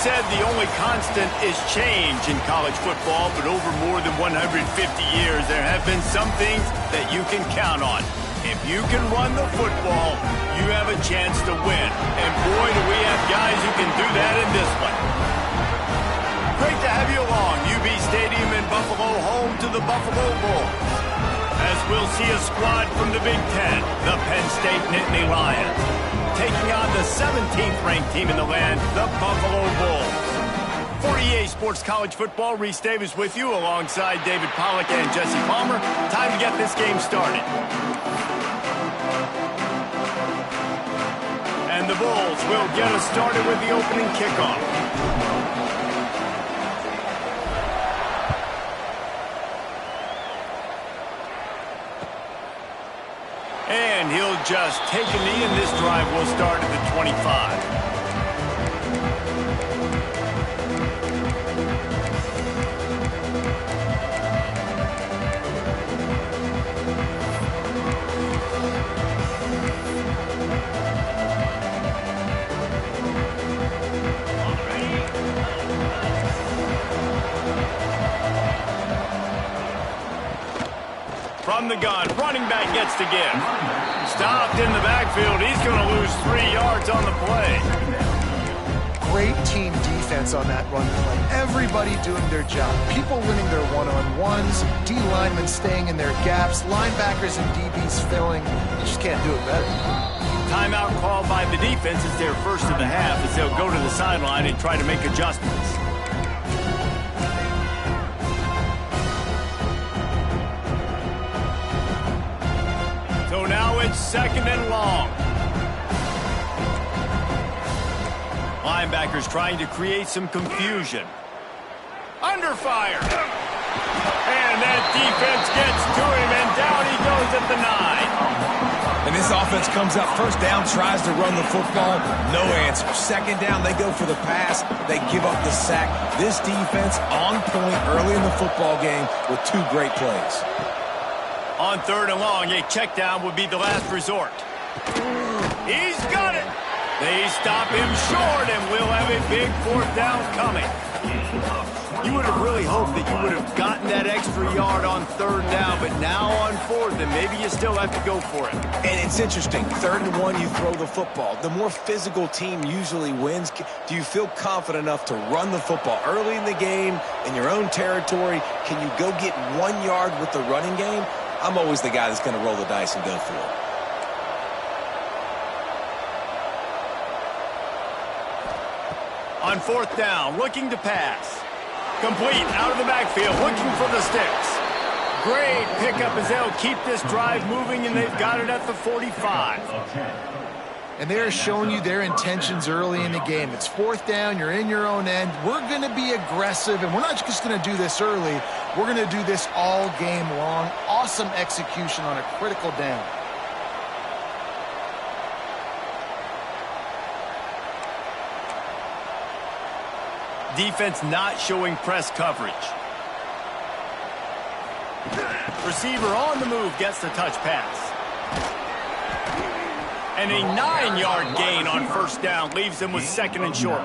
said the only constant is change in college football, but over more than 150 years, there have been some things that you can count on. If you can run the football, you have a chance to win. And boy, do we have guys who can do that in this one. Great to have you along. UB Stadium in Buffalo, home to the Buffalo Bulls. As we'll see a squad from the Big Ten, the Penn State Nittany Lions, taking on the 17th-ranked team in the land, the Buffalo Bulls. For EA Sports College Football, Reese Davis with you alongside David Pollack and Jesse Palmer. Time to get this game started. And the Bulls will get us started with the opening kickoff. And he'll just take a knee, and this drive will start at the 25. From the gun, running back gets to give. Stopped in the backfield. He's going to lose 3 yards on the play. Great team defense on that run play. Everybody doing their job. People winning their one-on-ones, D linemen staying in their gaps, linebackers and DBs filling. You just can't do it better. Timeout called by the defense is their first of the half as they'll go to the sideline and try to make adjustments. So now it's second and long. Linebackers trying to create some confusion. Under fire. And that defense gets to him, and down he goes at the 9. And this offense comes up first down, tries to run the football. No answer. Second down, they go for the pass. They give up the sack. This defense on point early in the football game with 2 great plays. On third and long, a check down would be the last resort. He's got it. They stop him short, and we'll have a big 4th down coming. You would have really hoped that you would have gotten that extra yard on 3rd down, but now on 4th, and maybe you still have to go for it. And it's interesting. 3rd and 1, you throw the football. The more physical team usually wins. Do you feel confident enough to run the football early in the game, in your own territory? Can you go get 1 yard with the running game? I'm always the guy that's going to roll the dice and go for it. On 4th down, looking to pass. Complete out of the backfield, looking for the sticks. Great pickup as they'll keep this drive moving, and they've got it at the 45. And they're showing you their intentions early in the game. It's 4th down, you're in your own end. We're going to be aggressive, and we're not just going to do this early. We're going to do this all game long. Awesome execution on a critical down. Defense not showing press coverage. Receiver on the move gets the touch pass. And a 9-yard gain on 1st down leaves them with 2nd and short.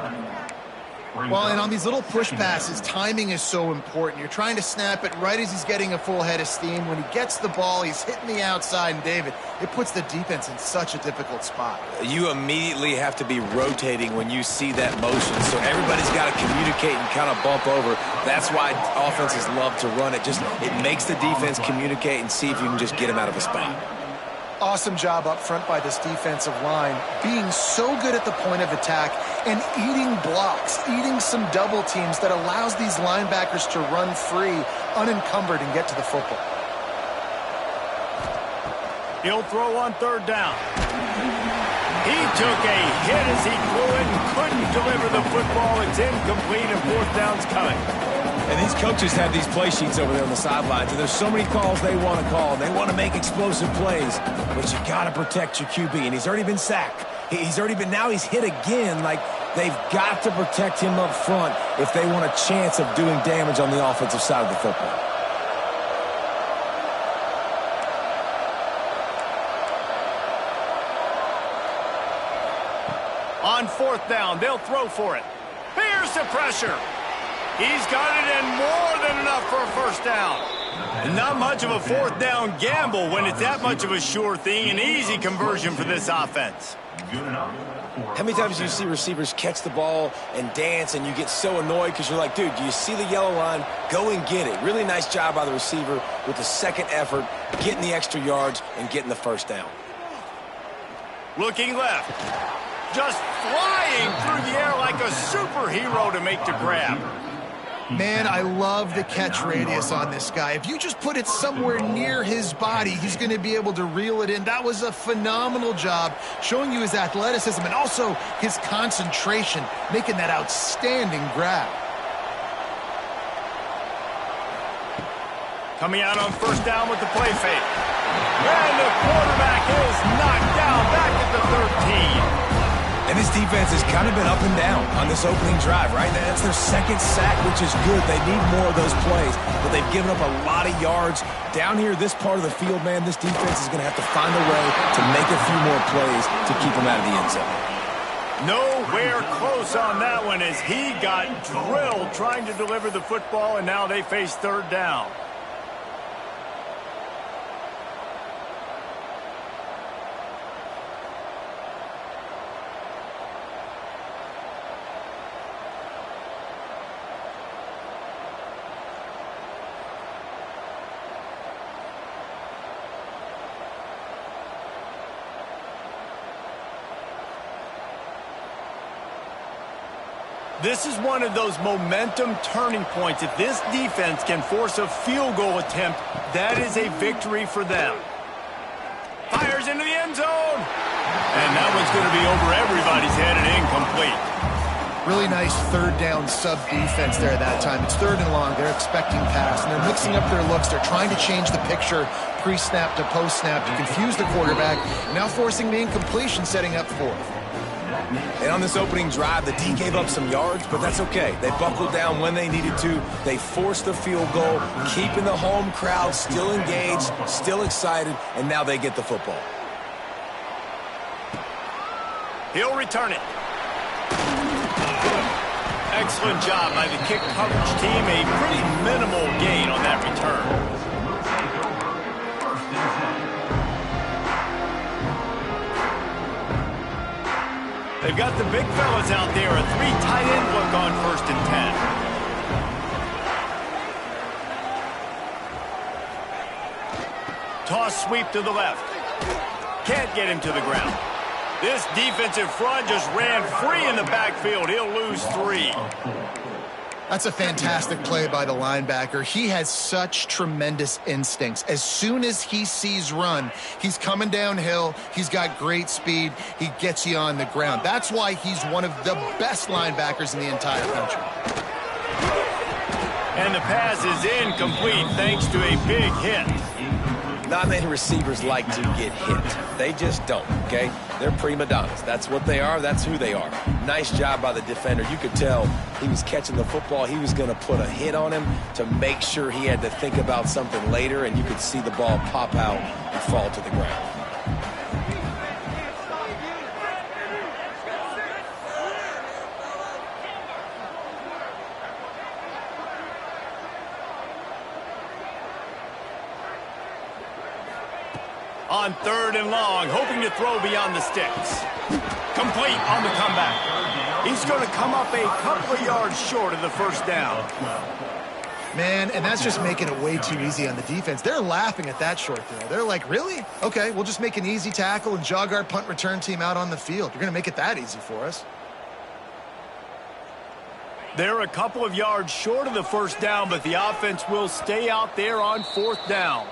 Well, and on these little push passes, timing is so important. You're trying to snap it right as he's getting a full head of steam. When he gets the ball, he's hitting the outside, and David, it puts the defense in such a difficult spot. You immediately have to be rotating when you see that motion, so everybody's got to communicate and kind of bump over. That's why offenses love to run it. It makes the defense communicate and see if you can just get him out of a spot. Awesome job up front by this defensive line, being so good at the point of attack and eating blocks, eating some double teams that allows these linebackers to run free, unencumbered, and get to the football. He'll throw on 3rd down. He took a hit as he threw it and couldn't deliver the football. It's incomplete, and 4th down's coming. And these coaches have these play sheets over there on the sidelines, and there's so many calls they want to call. They want to make explosive plays, but you got to protect your QB, and he's already been sacked. Now he's hit again. Like, they've got to protect him up front if they want a chance of doing damage on the offensive side of the football. On 4th down, they'll throw for it. Here's the pressure. He's got it in more than enough for a first down. And not much of a fourth down gamble when it's that much of a sure thing, an easy conversion for this offense. How many times do you see receivers catch the ball and dance and you get so annoyed because you're like, dude, do you see the yellow line? Go and get it. Really nice job by the receiver with the second effort, getting the extra yards and getting the first down. Looking left. Just flying through the air like a superhero to make the grab. Man, I love the catch radius on this guy. If you just put it somewhere near his body, he's going to be able to reel it in. That was a phenomenal job, showing you his athleticism and also his concentration, making that outstanding grab. Coming out on first down with the play fake. And the quarterback is knocked down back at the 13. And this defense has kind of been up and down on this opening drive, right? That's their second sack, which is good. They need more of those plays, but they've given up a lot of yards. Down here, this part of the field, man, this defense is going to have to find a way to make a few more plays to keep them out of the end zone. Nowhere close on that one as he got drilled trying to deliver the football, and now they face third down. This is one of those momentum turning points. If this defense can force a field goal attempt, that is a victory for them. Fires into the end zone. And that one's going to be over everybody's head and incomplete. Really nice third down sub defense there that time. It's third and long. They're expecting pass, and they're mixing up their looks. They're trying to change the picture pre-snap to post-snap to confuse the quarterback, now forcing the incompletion, setting up fourth. And on this opening drive, the D gave up some yards, but that's okay. They buckled down when they needed to. They forced the field goal, keeping the home crowd still engaged, still excited, and now they get the football. He'll return it. Excellent job by the kick coverage team. A pretty minimal gain on that return. They've got the big fellas out there. A three tight end look on first and 10. Toss sweep to the left. Can't get him to the ground. This defensive front just ran free in the backfield. He'll lose 3. That's a fantastic play by the linebacker. He has such tremendous instincts. As soon as he sees run, he's coming downhill. He's got great speed. He gets you on the ground. That's why he's one of the best linebackers in the entire country. And the pass is incomplete thanks to a big hit. Not many receivers like to get hit. They just don't, okay? They're prima donnas. That's what they are. That's who they are. Nice job by the defender. You could tell he was catching the football. He was going to put a hit on him to make sure he had to think about something later, and you could see the ball pop out and fall to the ground. On third and long, hoping to throw beyond the sticks. Complete on the comeback. He's going to come up a couple of yards short of the first down. Man, and that's just making it way too easy on the defense. They're laughing at that short throw. They're like, really? Okay, we'll just make an easy tackle and jog our punt return team out on the field. You're going to make it that easy for us. They're a couple of yards short of the first down, but the offense will stay out there on fourth down.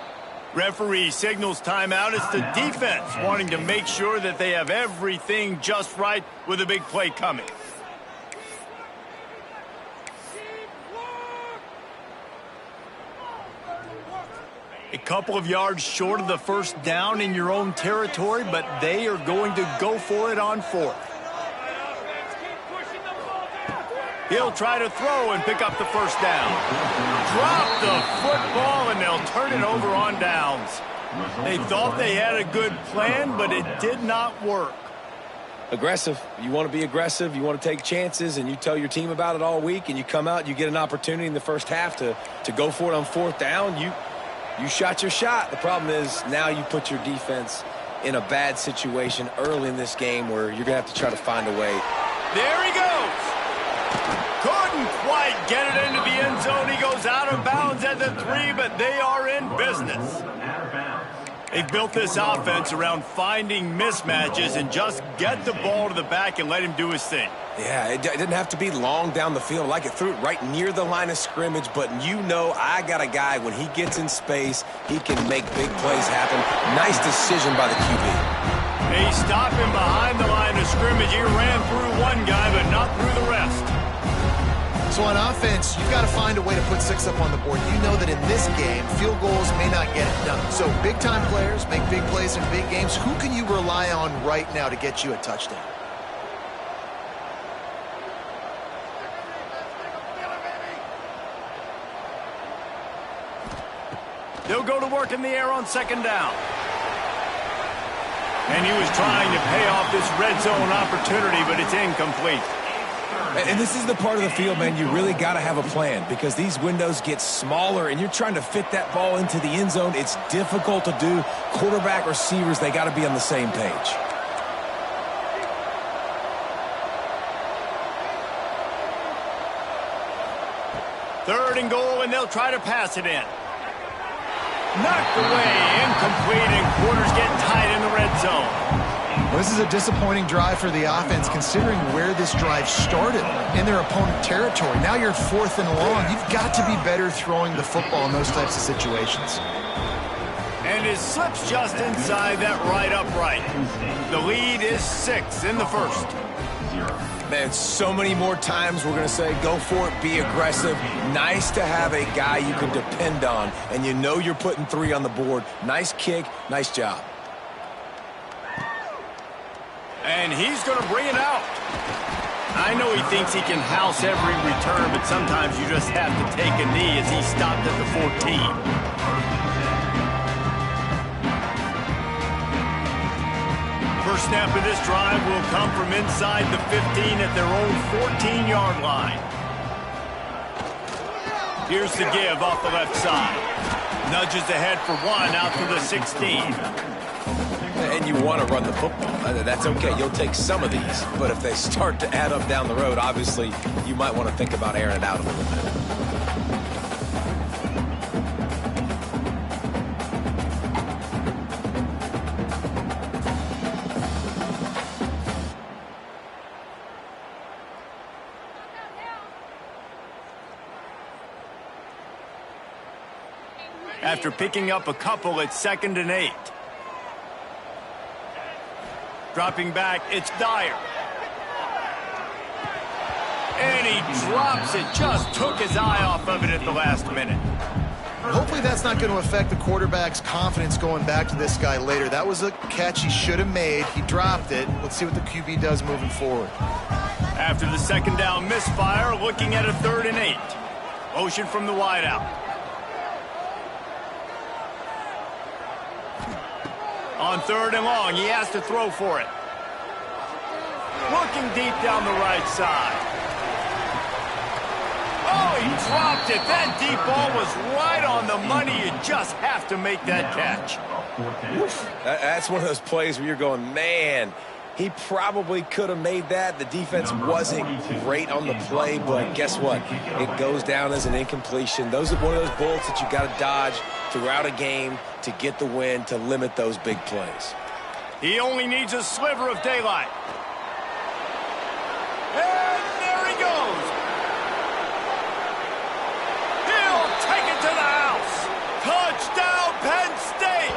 Referee signals timeout. It's the defense wanting to make sure that they have everything just right with a big play coming. A couple of yards short of the first down in your own territory, but they are going to go for it on fourth. He'll try to throw and pick up the first down. Drop the football, and they'll turn it over on downs. They thought they had a good plan, but it did not work. Aggressive. You want to be aggressive. You want to take chances, and you tell your team about it all week, and you come out, you get an opportunity in the first half to go for it on fourth down. You shot your shot. The problem is now you put your defense in a bad situation early in this game where you're going to have to try to find a way. There he goes. Couldn't quite get it into the end zone. He goes out of bounds at the 3, but they are in business. They've built this offense around finding mismatches and just get the ball to the back and let him do his thing. Yeah, it didn't have to be long down the field. Like it threw it right near the line of scrimmage, but you know I got a guy, when he gets in space, he can make big plays happen. Nice decision by the QB. They stop him behind the line of scrimmage. He ran through one guy, but not through the rest. So on offense, you've got to find a way to put 6 up on the board. You know that in this game, field goals may not get it done. So big-time players make big plays in big games. Who can you rely on right now to get you a touchdown? They'll go to work in the air on second down. And he was trying to pay off this red zone opportunity, but it's incomplete. And this is the part of the field, man, you really got to have a plan because these windows get smaller and you're trying to fit that ball into the end zone. It's difficult to do. Quarterback, receivers, they got to be on the same page. Third and goal, and they'll try to pass it in. Knocked away, incomplete, and quarters get tight in the red zone. Well, this is a disappointing drive for the offense considering where this drive started in their opponent territory. Now you're 4th and long. You've got to be better throwing the football in those types of situations. And it slips just inside that right upright. The lead is 6 in the first. Man, so many more times we're going to say, go for it, be aggressive. Nice to have a guy you can depend on, and you know you're putting 3 on the board. Nice kick, nice job. And he's going to bring it out. I know he thinks he can house every return, but sometimes you just have to take a knee as he stopped at the 14. First snap of this drive will come from inside the 15 at their own 14-yard line. Here's the give off the left side. Nudges ahead for 1 out to the 16. And you want to run the football. That's okay. You'll take some of these. But if they start to add up down the road, obviously, you might want to think about airing it out a little bit. After picking up a couple, it's 2nd and 8. Dropping back, it's Dyer. And he drops it. Just took his eye off of it at the last minute. Hopefully that's not going to affect the quarterback's confidence going back to this guy later. That was a catch he should have made. He dropped it. Let's see what the QB does moving forward. After the 2nd down misfire, looking at a 3rd and 8. Motion from the wideout. On 3rd and long, he has to throw for it. Looking deep down the right side. Oh, he dropped it. That deep ball was right on the money. You just have to make that catch. That's one of those plays where you're going, man, he probably could have made that. The defense wasn't great on the play, but guess what? It goes down as an incompletion. Those are one of those bullets that you got to dodge throughout a game to get the win, to limit those big plays. He only needs a sliver of daylight. And there he goes. He'll take it to the house. Touchdown, Penn State.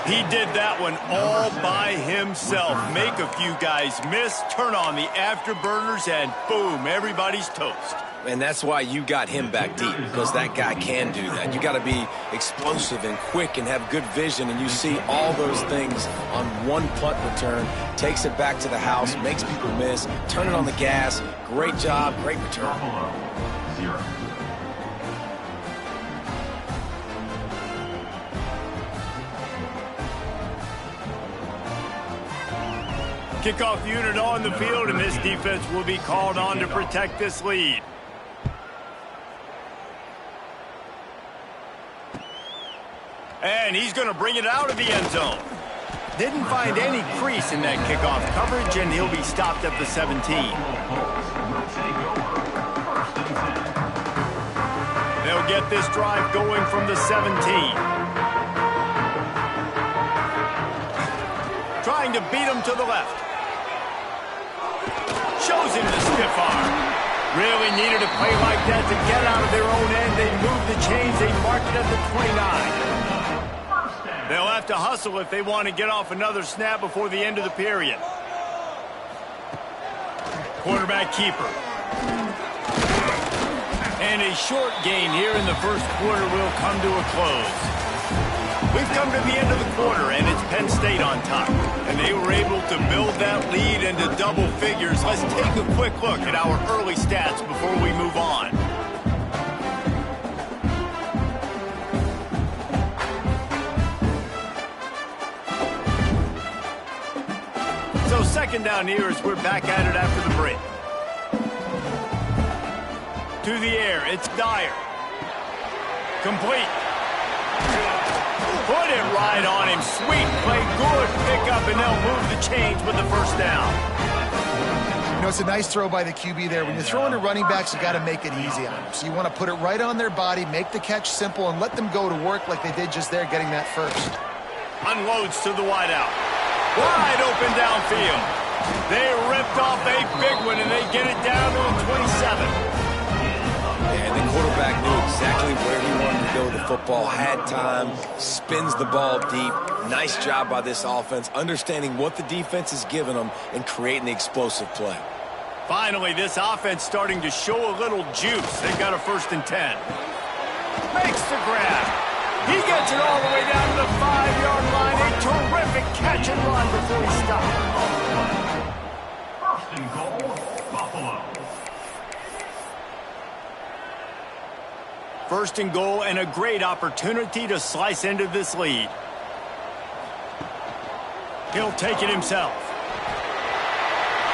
He did that one all by himself. Make a few guys miss, turn on the afterburners, and boom, everybody's toast. And that's why you got him back deep, because that guy can do that. You got to be explosive and quick and have good vision, and you see all those things on one punt return. Takes it back to the house, makes people miss, turn it on the gas. Great job, great return. Kickoff unit on the field, and this defense will be called on to protect this lead. And he's going to bring it out of the end zone. Didn't find any crease in that kickoff coverage, and he'll be stopped at the 17. They'll get this drive going from the 17. Trying to beat him to the left. Shows him the stiff arm. Really needed a play like that to get out of their own end. They moved the chains. They marked it at the 29. They'll have to hustle if they want to get off another snap before the end of the period. Quarterback keeper. And a short gain here in the first quarter will come to a close. We've come to the end of the quarter, and it's Penn State on top. And they were able to build that lead into double figures. Let's take a quick look at our early stats before we move on. So second down here as we're back at it after the break. To the air, it's Dyer. Complete. Put it right on him. Sweet play, good pickup, and they'll move the chains with the first down. You know, it's a nice throw by the QB there. When you're throwing to running backs, you got to make it easy on them. So you want to put it right on their body, make the catch simple, and let them go to work like they did just there, getting that first. Unloads to the wideout. Wide open downfield. They ripped off a big one, and they get it down to the 27. And the quarterback knew exactly where he wanted to go with the football, had time, spins the ball deep. Nice job by this offense, understanding what the defense is giving them and creating the explosive play. Finally, this offense starting to show a little juice. They've got a 1st and 10. Makes the grab. He gets it all the way down to the 5-yard line. A terrific catch and run before he stopped. 1st and goal, Buffalo. 1st and goal, and a great opportunity to slice into this lead. He'll take it himself.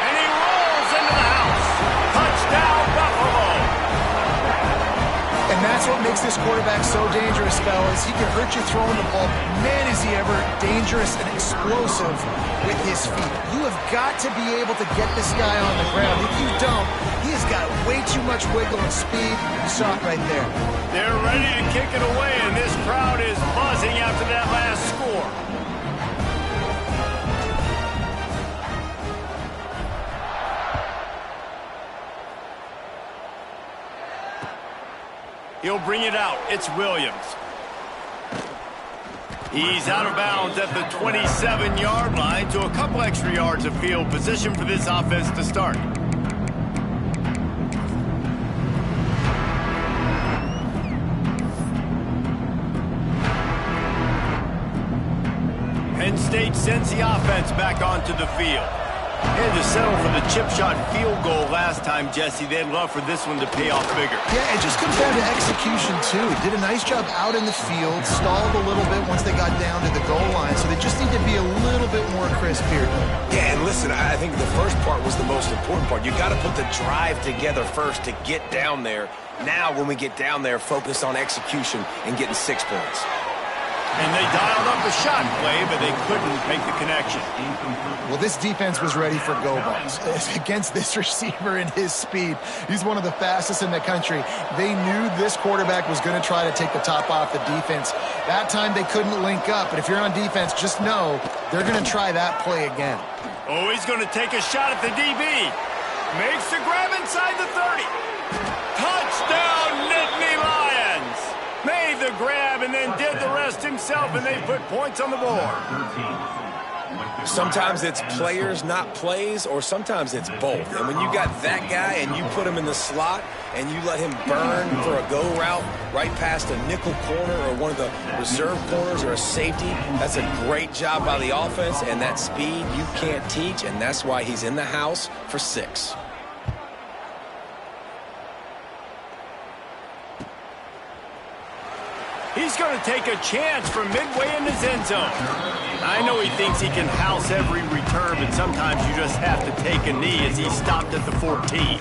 And he rolls into the house. Touchdown, Buffalo. And that's what makes this quarterback so dangerous, fellas. He can hurt you throwing the ball. Man, is he ever dangerous and explosive with his feet. You have got to be able to get this guy on the ground. If you don't, he has got way too much wiggle and speed. You saw it right there. They're ready to kick it away, and this crowd is buzzing after that last score. He'll bring it out. It's Williams. He's out of bounds at the 27-yard line, so a couple extra yards of field position for this offense to start. Penn State sends the offense back onto the field. Had to settle for the chip shot field goal last time, Jesse. They'd love for this one to pay off bigger. Yeah, it just comes down to execution, too. Did a nice job out in the field, stalled a little bit once they got down to the goal line, so they just need to be a little bit more crisp here. Yeah, and listen, I think the first part was the most important part. You got to put the drive together first to get down there. Now, when we get down there, focus on execution and getting 6 points. And they dialed up a shot play, but they couldn't make the connection. Well, this defense was ready for go balls. Against this receiver and his speed, he's one of the fastest in the country. They knew this quarterback was going to try to take the top off the defense. That time they couldn't link up, but if you're on defense, just know they're going to try that play again. Oh, he's going to take a shot at the DB. Makes the grab inside the 30. Touchdown, Nittany Lions. Made the grab and then did the rest himself, and they put points on the board. Sometimes it's players, not plays, or sometimes it's both. And when you got that guy and you put him in the slot and you let him burn for a go route right past a nickel corner or one of the reserve corners or a safety, that's a great job by the offense, and that speed you can't teach, and that's why he's in the house for 6. He's going to take a chance from midway in his end zone. I know he thinks he can house every return, but sometimes you just have to take a knee as he stopped at the 14.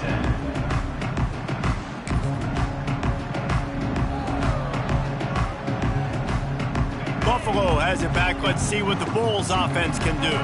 Buffalo has it back. Let's see what the Bulls offense can do.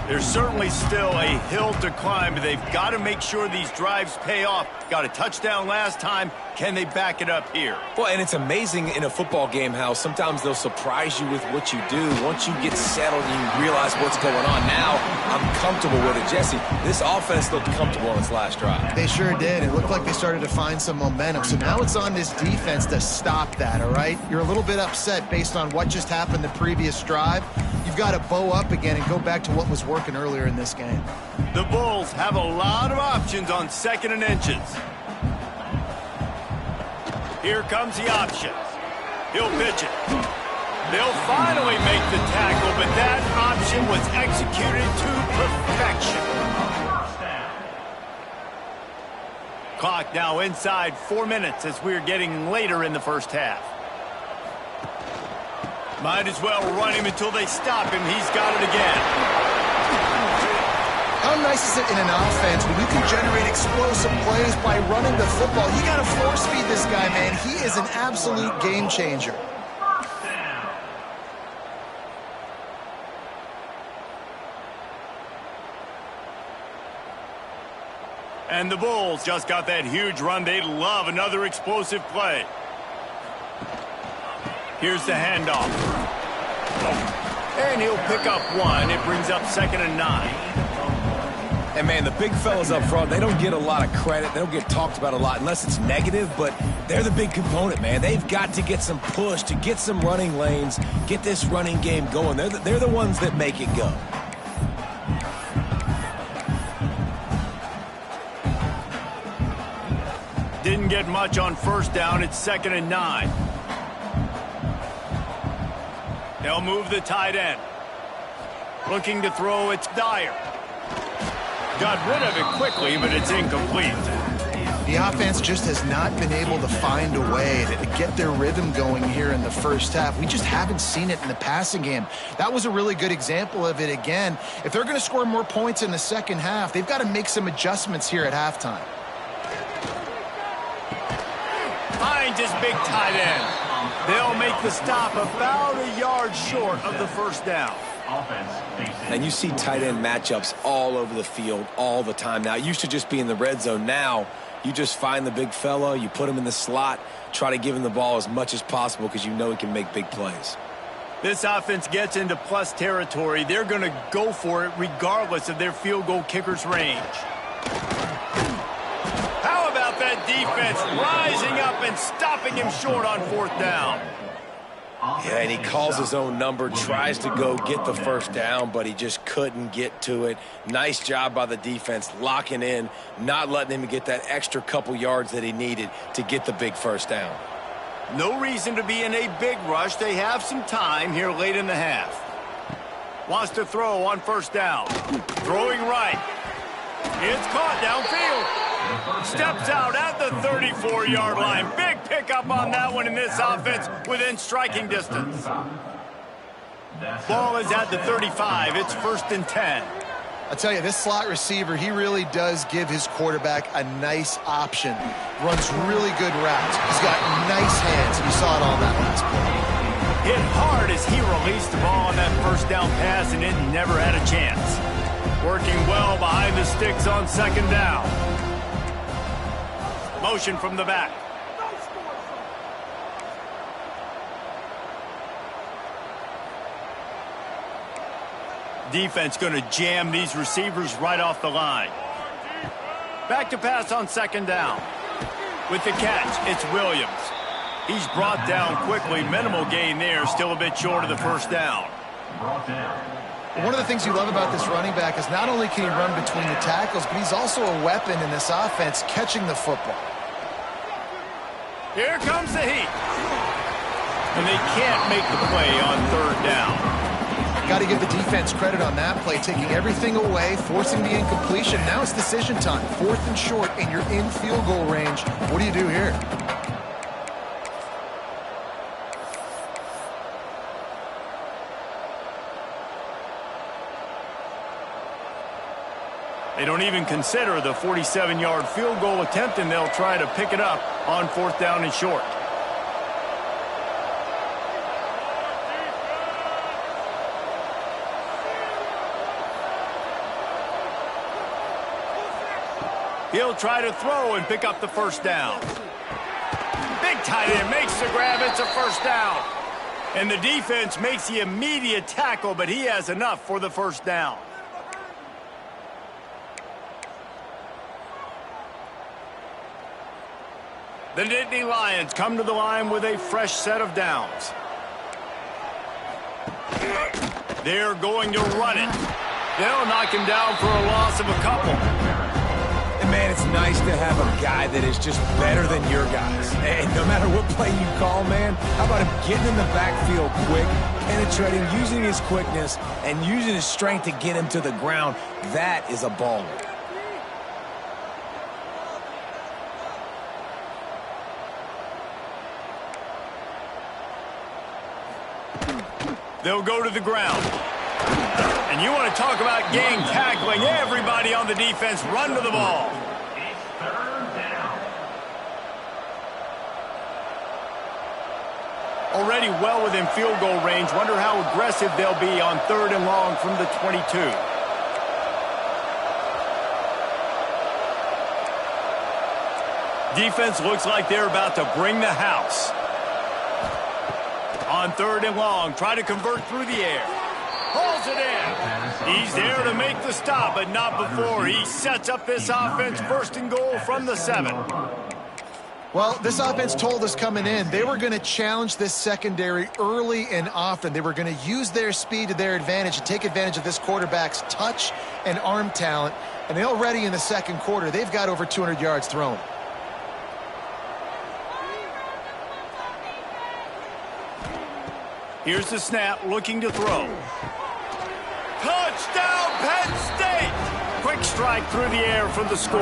There's certainly still a hill to climb, but they've got to make sure these drives pay off. Got a touchdown last time. Can they back it up here? Well, and it's amazing in a football game how sometimes they'll surprise you with what you do. Once you get settled and you realize what's going on, now I'm comfortable with it. Jesse, this offense looked comfortable on its last drive. They sure did. It looked like they started to find some momentum. So now it's on this defense to stop that, all right? You're a little bit upset based on what just happened the previous drive. You've got to bow up again and go back to what was working earlier in this game. The Bulls have a lot of options on 2nd and inches. Here comes the option. He'll pitch it. They'll finally make the tackle, but that option was executed to perfection. Clock now inside 4 minutes as we're getting later in the first half. Might as well run him until they stop him. He's got it again. How nice is it in an offense when you can generate explosive plays by running the football? You got to force feed this guy, man. He is an absolute game changer. And the Bulls just got that huge run. They love another explosive play. Here's the handoff. And he'll pick up one. It brings up 2nd and 9. And, man, the big fellas up front, they don't get a lot of credit. They don't get talked about a lot unless it's negative, but they're the big component, man. They've got to get some push, to get some running lanes, get this running game going. They're the ones that make it go. Didn't get much on 1st down. It's 2nd and 9. They'll move the tight end. Looking to throw, it's Dyer. Got rid of it quickly, but it's incomplete. The offense just has not been able to find a way to get their rhythm going here in the first half. We just haven't seen it in the passing game. That was a really good example of it again. If they're going to score more points in the second half, they've got to make some adjustments here at halftime. Finds his big tight end. They'll make the stop about a yard short of the 1st down. And you see tight end matchups all over the field all the time. Now, it used to just be in the red zone. Now, you just find the big fella, you put him in the slot, try to give him the ball as much as possible because you know he can make big plays. This offense gets into plus territory. They're going to go for it regardless of their field goal kicker's range. How about that defense rising up and stopping him short on 4th down? Yeah, and he calls his own number, tries to go get the 1st down, but he just couldn't get to it. Nice job by the defense, locking in, not letting him get that extra couple yards that he needed to get the big 1st down. No reason to be in a big rush. They have some time here late in the half. Wants to throw on 1st down. Throwing right. It's caught downfield. Steps out at the 34-yard line. Big pickup on that one in this offense within striking distance. Ball is at the 35. It's 1st and 10. I tell you, this slot receiver, he really does give his quarterback a nice option. Runs really good routes. He's got nice hands. You saw it on that last play. Hit hard as he released the ball on that 1st down pass, and it never had a chance. Working well behind the sticks on 2nd down. Motion from the back. Defense going to jam these receivers right off the line. Back to pass on 2nd down. With the catch, it's Williams. He's brought down quickly. Minimal gain there. Still a bit short of the 1st down. One of the things you love about this running back is not only can he run between the tackles, but he's also a weapon in this offense catching the football. Here comes the heat. And they can't make the play on 3rd down. Got to give the defense credit on that play, taking everything away, forcing the incompletion. Now it's decision time. 4th and short, and you're in field goal range. What do you do here? They don't even consider the 47-yard field goal attempt, and they'll try to pick it up on 4th down and short. He'll try to throw and pick up the 1st down. Big tight end makes the grab. It's a 1st down. And the defense makes the immediate tackle, but he has enough for the 1st down. The Nittany Lions come to the line with a fresh set of downs. They're going to run it. They'll knock him down for a loss of a couple. And man, it's nice to have a guy that is just better than your guys. And no matter what play you call, man, how about him getting in the backfield quick, penetrating, using his quickness, and using his strength to get him to the ground. That is a baller. They'll go to the ground. And you want to talk about gang tackling. Everybody on the defense run to the ball. It's 3rd down. Already well within field goal range. Wonder how aggressive they'll be on 3rd and long from the 22. Defense looks like they're about to bring the house. On 3rd and long, try to convert through the air. Hauls it in. He's there to make the stop, but not before he sets up this offense 1st and goal from the 7. Well, this offense told us coming in they were going to challenge this secondary early and often. They were going to use their speed to their advantage and take advantage of this quarterback's touch and arm talent. And already in the 2nd quarter, they've got over 200 yards thrown. Here's the snap, looking to throw. Touchdown, Penn State! Quick strike through the air for the score.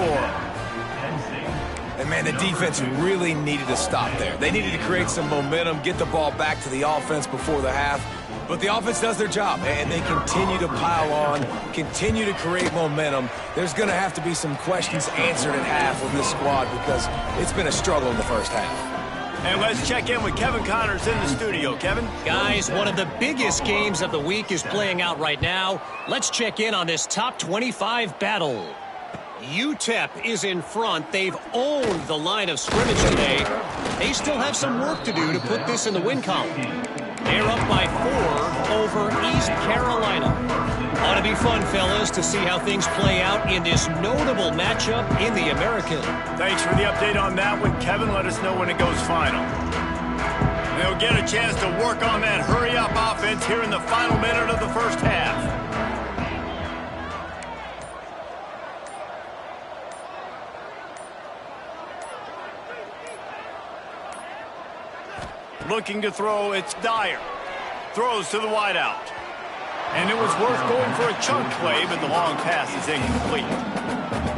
And, man, the defense really needed to stop there. They needed to create some momentum, get the ball back to the offense before the half. But the offense does their job, and they continue to pile on, continue to create momentum. There's going to have to be some questions answered at half with this squad because it's been a struggle in the 1st half. And let's check in with Kevin Connors in the studio. Kevin? Guys, one of the biggest games of the week is playing out right now. Let's check in on this top 25 battle. UTEP is in front. They've owned the line of scrimmage today. They still have some work to do to put this in the win column. They're up by 4 over East Carolina. Ought to be fun, fellas, to see how things play out in this notable matchup in the American. Thanks for the update on that one, Kevin. Let us know when it goes final. They'll get a chance to work on that hurry-up offense here in the final minute of the 1st half. Looking to throw, it's Dyer. Throws to the wideout. And it was worth going for a chunk play, but the long pass is incomplete.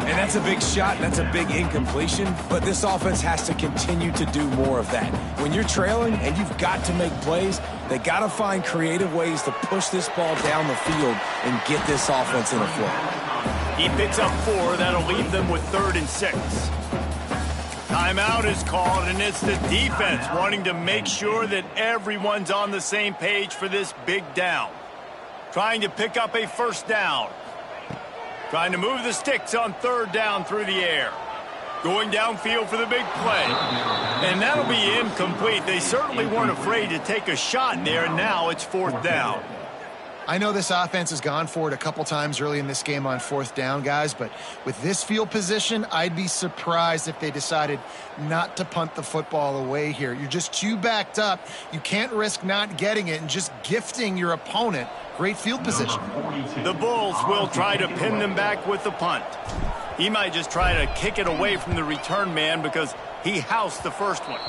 And that's a big shot, that's a big incompletion, but this offense has to continue to do more of that. When you're trailing and you've got to make plays, they got to find creative ways to push this ball down the field and get this offense in a flow. He picks up 4. That'll leave them with 3rd and 6. Timeout is called, and it's the defense wanting to make sure that everyone's on the same page for this big down. Trying to pick up a 1st down. Trying to move the sticks on 3rd down through the air. Going downfield for the big play. And that'll be incomplete. They certainly weren't afraid to take a shot there, and now it's 4th down. I know this offense has gone for it a couple times early in this game on 4th down, guys, but with this field position, I'd be surprised if they decided not to punt the football away here. You're just too backed up. You can't risk not getting it and just gifting your opponent great field position. The Bulls will try to pin them back with the punt. He might just try to kick it away from the return man because he housed the first one.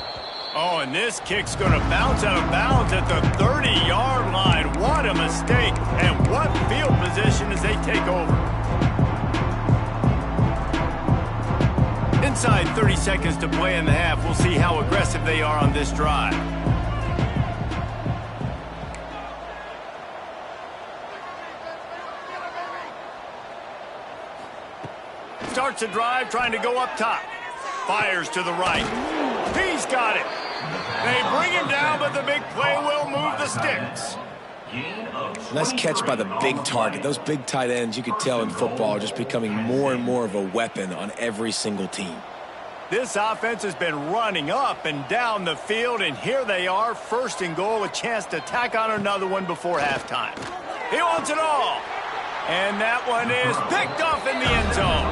Oh, and this kick's going to bounce out of bounds at the 30-yard line. What a mistake. And what field position as they take over. Inside 30 seconds to play in the half. We'll see how aggressive they are on this drive. starts the drive trying to go up top. Fires to the right. He's got it. They bring him down, but the big play will move the sticks. Nice catch by the big target. Those big tight ends, you could tell in football, are just becoming more and more of a weapon on every single team. This offense has been running up and down the field, and here they are, first and goal, a chance to tack on another one before halftime. He wants it all. And that one is picked off in the end zone.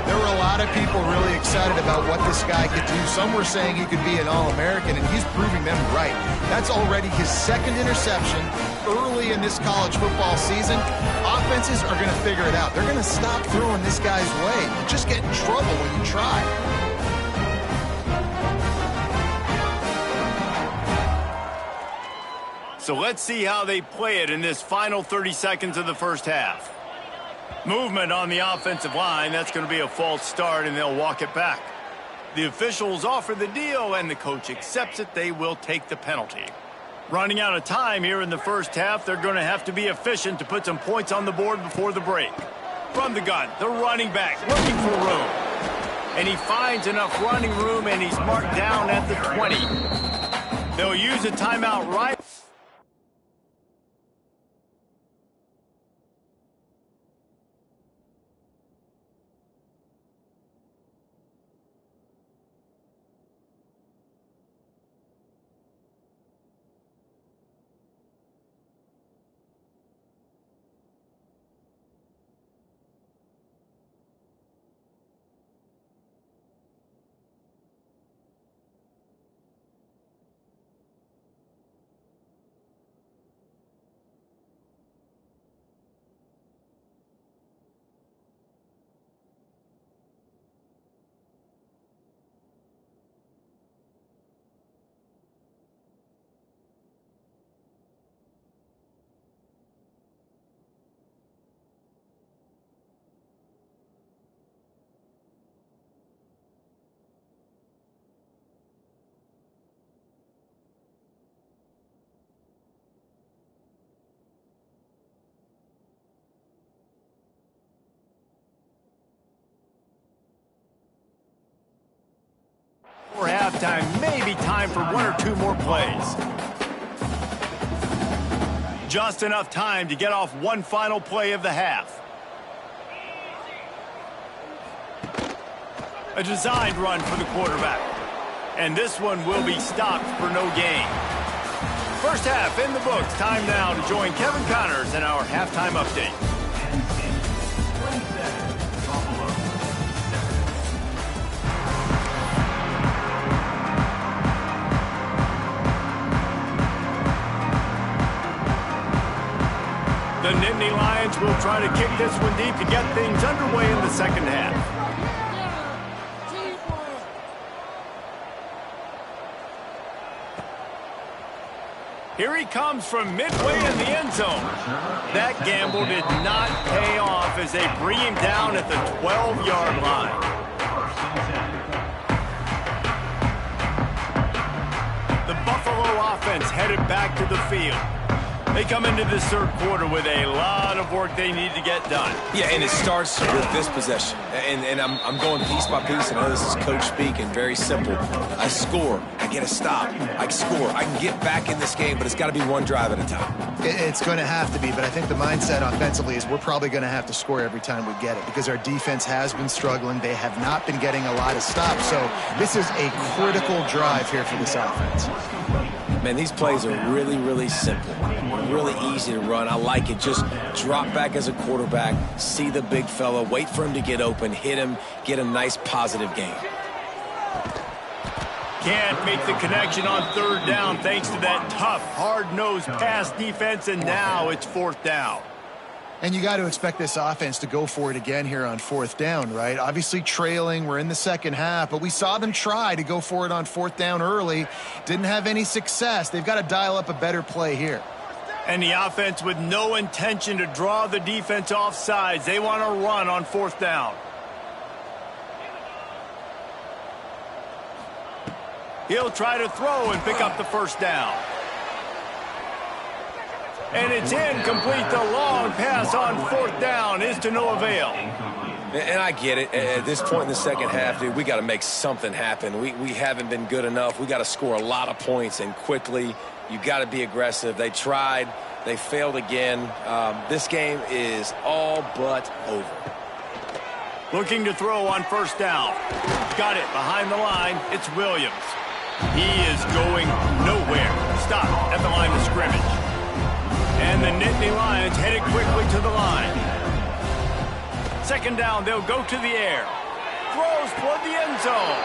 There were a lot of people really excited about what this guy could do. Some were saying he could be an All-American, and he's proving them right. That's already his second interception early in this college football season. Offenses are going to figure it out. They're going to stop throwing this guy's way. You just get in trouble when you try. So let's see how they play it in this final 30 seconds of the first half. Movement on the offensive line. That's going to be a false start, and they'll walk it back. The officials offer the deal, and the coach accepts it. They will take the penalty. Running out of time here in the first half, they're going to have to be efficient to put some points on the board before the break. From the gun, the running back looking for room. And he finds enough running room, and he's marked down at the 20. They'll use a timeout right. For halftime, maybe time for one or two more plays. Just enough time to get off one final play of the half. A designed run for the quarterback. And this one will be stopped for no gain. First half in the books. Time now to join Kevin Connors in our halftime update. The Nittany Lions will try to kick this one deep to get things underway in the second half. Here he comes from midway in the end zone. That gamble did not pay off as they bring him down at the 12-yard line. The Buffalo offense headed back to the field. They come into this third quarter with a lot of work they need to get done. Yeah, and it starts with this possession. And I'm going piece by piece. I know this is coach speak and very simple. I score. I get a stop. I score. I can get back in this game, but it's got to be one drive at a time. It's going to have to be, but I think the mindset offensively is we're probably going to have to score every time we get it because our defense has been struggling. They have not been getting a lot of stops. So this is a critical drive here for this offense. Man, these plays are really, really simple. Really easy to run. I like it. Just drop back as a quarterback, see the big fella, wait for him to get open, hit him, get a nice positive gain. Can't make the connection on third down thanks to that tough, hard-nosed pass defense, and now it's fourth down. And you got to expect this offense to go for it again here on fourth down, right? Obviously trailing, we're in the second half, but we saw them try to go for it on fourth down early. Didn't have any success. They've got to dial up a better play here. And the offense with no intention to draw the defense off sides. They want to run on fourth down. He'll try to throw and pick up the first down. And it's incomplete. The long pass on fourth down is to no avail. And I get it. At this point in the second half, dude, we got to make something happen. We haven't been good enough. We got to score a lot of points and quickly. You got to be aggressive. They tried. They failed again. This game is all but over. Looking to throw on first down. Got it behind the line. It's Williams. He is going nowhere. Stop at the line of scrimmage. And the Nittany Lions headed quickly to the line. Second down, they'll go to the air. Throws toward the end zone.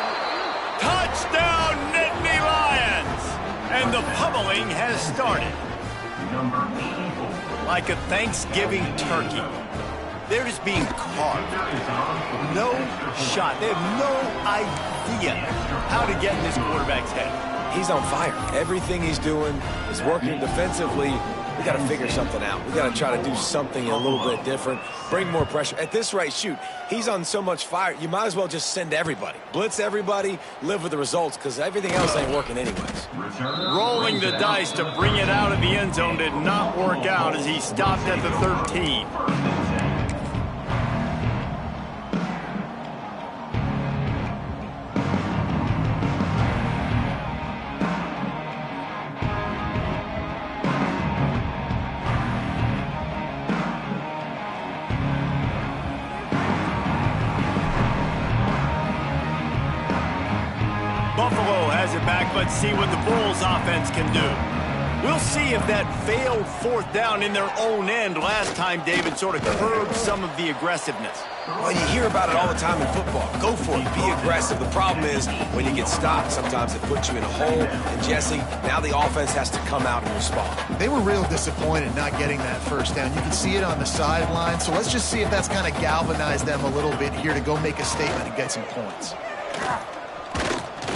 Touchdown, Nittany Lions! And the pummeling has started. Like a Thanksgiving turkey. They're just being carved. No shot. They have no idea how to get in this quarterback's head. He's on fire. Everything he's doing is working defensively. We got to figure something out. We got to try to do something a little bit different. Bring more pressure. At this rate, shoot, he's on so much fire, you might as well just send everybody. Blitz everybody, live with the results, because everything else ain't working anyways. Rolling the dice to bring it out of the end zone did not work out as he stopped at the 13. Buffalo has it back. Let's see what the Bulls offense can do. We'll see if that failed fourth down in their own end last time, David, sort of curbed some of the aggressiveness. Well, you hear about it all the time in football. Go for it. Be aggressive. The problem is when you get stopped, sometimes it puts you in a hole. And, Jesse, now the offense has to come out and respond. They were real disappointed not getting that first down. You can see it on the sideline. So let's just see if that's kind of galvanized them a little bit here to go make a statement and get some points.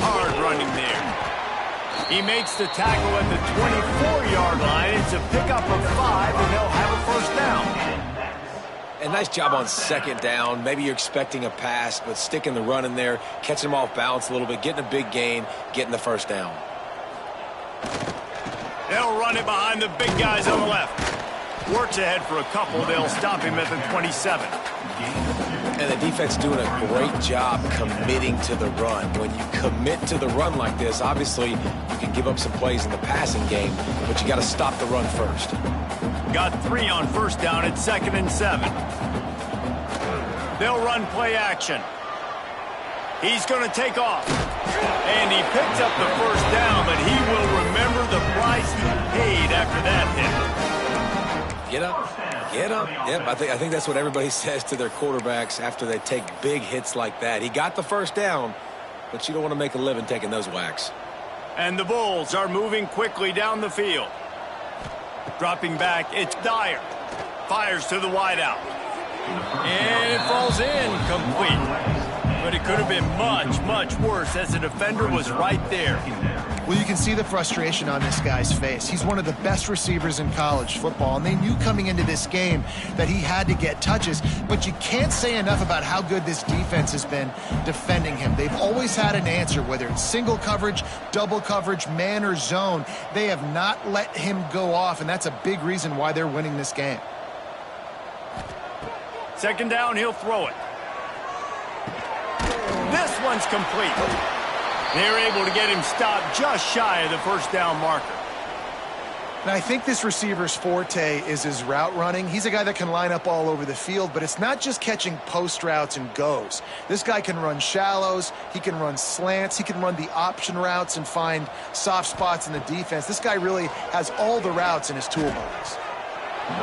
Hard running there. He makes the tackle at the 24-yard line. It's a pickup of 5, and they'll have a first down. And nice job on second down. Maybe you're expecting a pass, but sticking the run in there, catching them off balance a little bit, getting a big gain, getting the first down. They'll run it behind the big guys on the left. Works ahead for a couple. They'll stop him at the 27. And the defense doing a great job committing to the run. When you commit to the run like this, obviously you can give up some plays in the passing game, but you got to stop the run first. Got 3 on first down at 2nd and 7. They'll run play action. He's going to take off. And he picks up the first down, but he will remember the price he paid after that hit. Get up. Get up. Yep, I think that's what everybody says to their quarterbacks after they take big hits like that. He got the first down, but you don't want to make a living taking those whacks. And the Bulls are moving quickly down the field. Dropping back, it's Dyer. Fires to the wideout. And it falls in complete. But it could have been much, much worse as the defender was right there. Well, you can see the frustration on this guy's face. He's one of the best receivers in college football, and they knew coming into this game that he had to get touches, but you can't say enough about how good this defense has been defending him. They've always had an answer, whether it's single coverage, double coverage, man or zone. They have not let him go off, and that's a big reason why they're winning this game. Second down, he'll throw it. This one's complete. They're able to get him stopped just shy of the first down marker. Now, I think this receiver's forte is his route running. He's a guy that can line up all over the field, but it's not just catching post routes and goes. This guy can run shallows, he can run slants, he can run the option routes and find soft spots in the defense. This guy really has all the routes in his toolbox.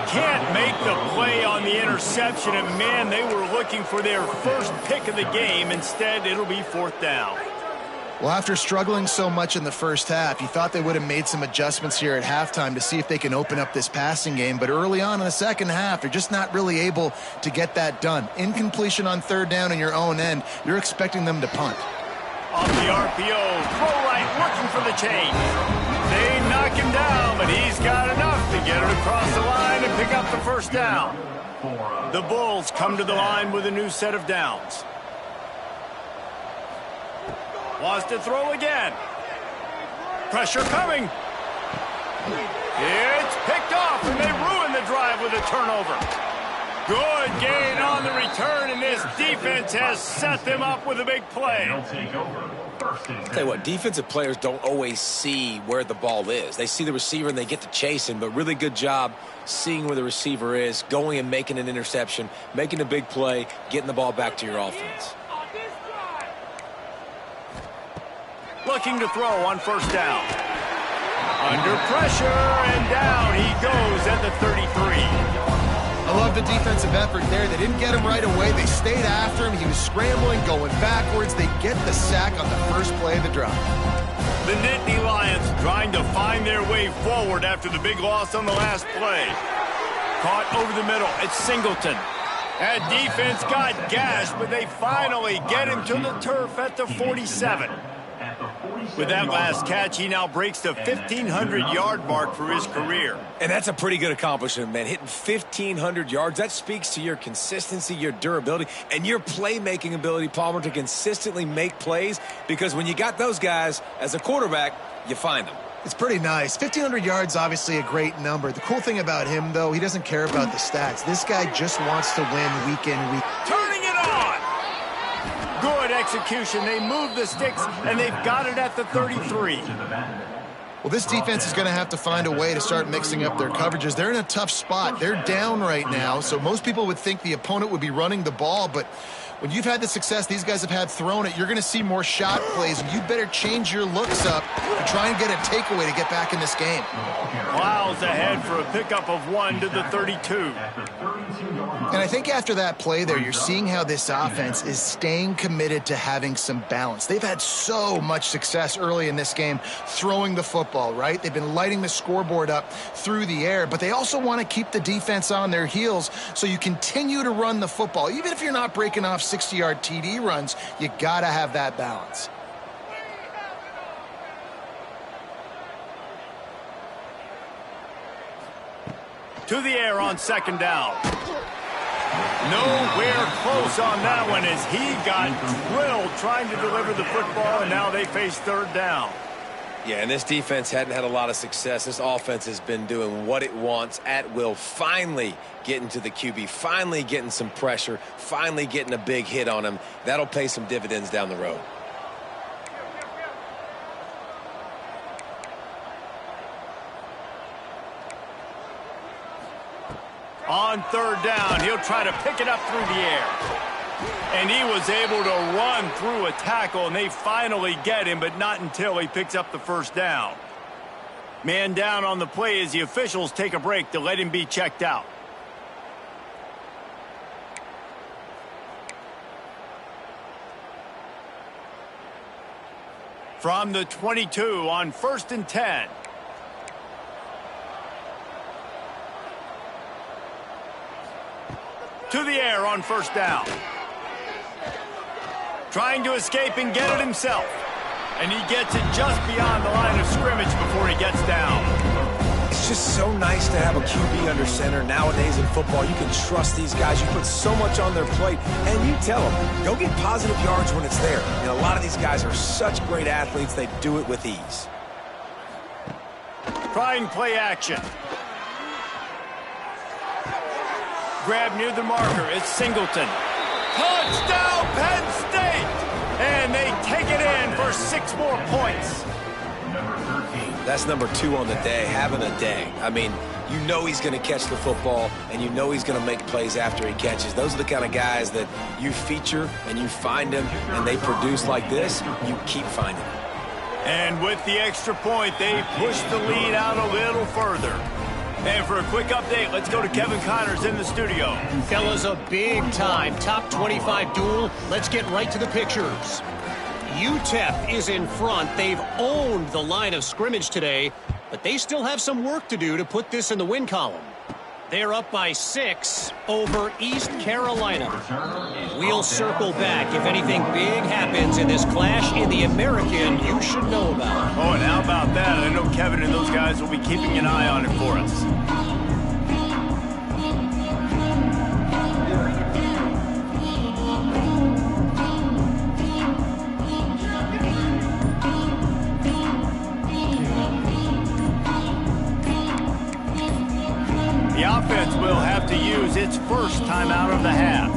Can't make the play on the interception, and man, they were looking for their first pick of the game. Instead, it'll be fourth down. Well, after struggling so much in the first half, you thought they would have made some adjustments here at halftime to see if they can open up this passing game. But early on in the second half, they're just not really able to get that done. Incompletion on third down in your own end, you're expecting them to punt. Off the RPO, throw right, looking for the change. They knock him down, but he's got enough to get it across the line and pick up the first down. The Bulls come to the line with a new set of downs. Wants to throw again. Pressure coming. It's picked off, and they ruin the drive with a turnover. Good gain on the return, and this defense has set them up with a big play. They'll take over. First and I'll tell you what, defensive players don't always see where the ball is. They see the receiver and they get to chasing, but really good job seeing where the receiver is, going and making an interception, making a big play, getting the ball back to your offense. Looking to throw on first down. Under pressure, and down he goes at the 33. I love the defensive effort there. They didn't get him right away. They stayed after him. He was scrambling, going backwards. They get the sack on the first play of the drive. The Nittany Lions trying to find their way forward after the big loss on the last play. Caught over the middle. It's Singleton. That defense got gashed, but they finally get him to the turf at the 47. With that last catch, he now breaks the 1,500-yard mark for his career. And that's a pretty good accomplishment, man. Hitting 1,500 yards, that speaks to your consistency, your durability, and your playmaking ability, Palmer, to consistently make plays, because when you got those guys as a quarterback, you find them. It's pretty nice. 1,500 yards, obviously a great number. The cool thing about him, though, he doesn't care about the stats. This guy just wants to win week in, week out. Turning it on! Good execution. They move the sticks, and they've got it at the 33. Well, this defense is going to have to find a way to start mixing up their coverages. They're in a tough spot. They're down right now, so most people would think the opponent would be running the ball, but when you've had the success these guys have had throwing it, you're going to see more shot plays, and you better change your looks up to try and get a takeaway to get back in this game. Miles ahead for a pickup of 1 to the 32. And I think after that play there, you're seeing how this offense is staying committed to having some balance. They've had so much success early in this game throwing the football, right? They've been lighting the scoreboard up through the air, but they also want to keep the defense on their heels, so you continue to run the football. Even if you're not breaking off 60-yard TD runs, you got to have that balance. To the air on second down. Nowhere close on that one as he got drilled trying to deliver the football, and now they face third down. Yeah, and this defense hadn't had a lot of success. This offense has been doing what it wants at will, finally getting to the QB, finally getting some pressure, finally getting a big hit on him. That'll pay some dividends down the road. On third down, he'll try to pick it up through the air. And he was able to run through a tackle, and they finally get him, but not until he picks up the first down. Man down on the play as the officials take a break to let him be checked out. From the 22 on 1st and 10. To the air on first down. Trying to escape and get it himself. And he gets it just beyond the line of scrimmage before he gets down. It's just so nice to have a QB under center. Nowadays in football, you can trust these guys. You put so much on their plate, and you tell them, go get positive yards when it's there. And a lot of these guys are such great athletes, they do it with ease. Trying play action. Grab near the marker. It's Singleton. Touchdown, Penn State! And they take it in for 6 more points. That's number 2 on the day, having a day. I mean, you know he's going to catch the football, and you know he's going to make plays after he catches. Those are the kind of guys that you feature, and you find them, and they produce like this, you keep finding them. And with the extra point, they push the lead out a little further. And for a quick update, let's go to Kevin Connors in the studio. Fellas, a big-time top 25 duel. Let's get right to the pictures. UTEP is in front. They've owned the line of scrimmage today, but they still have some work to do to put this in the win column. They're up by 6 over East Carolina. We'll circle back if anything big happens in this clash in the American you should know about. Oh, and how about that? I know Kevin and those guys will be keeping an eye on it for us. The offense will will have to use its first timeout of the half.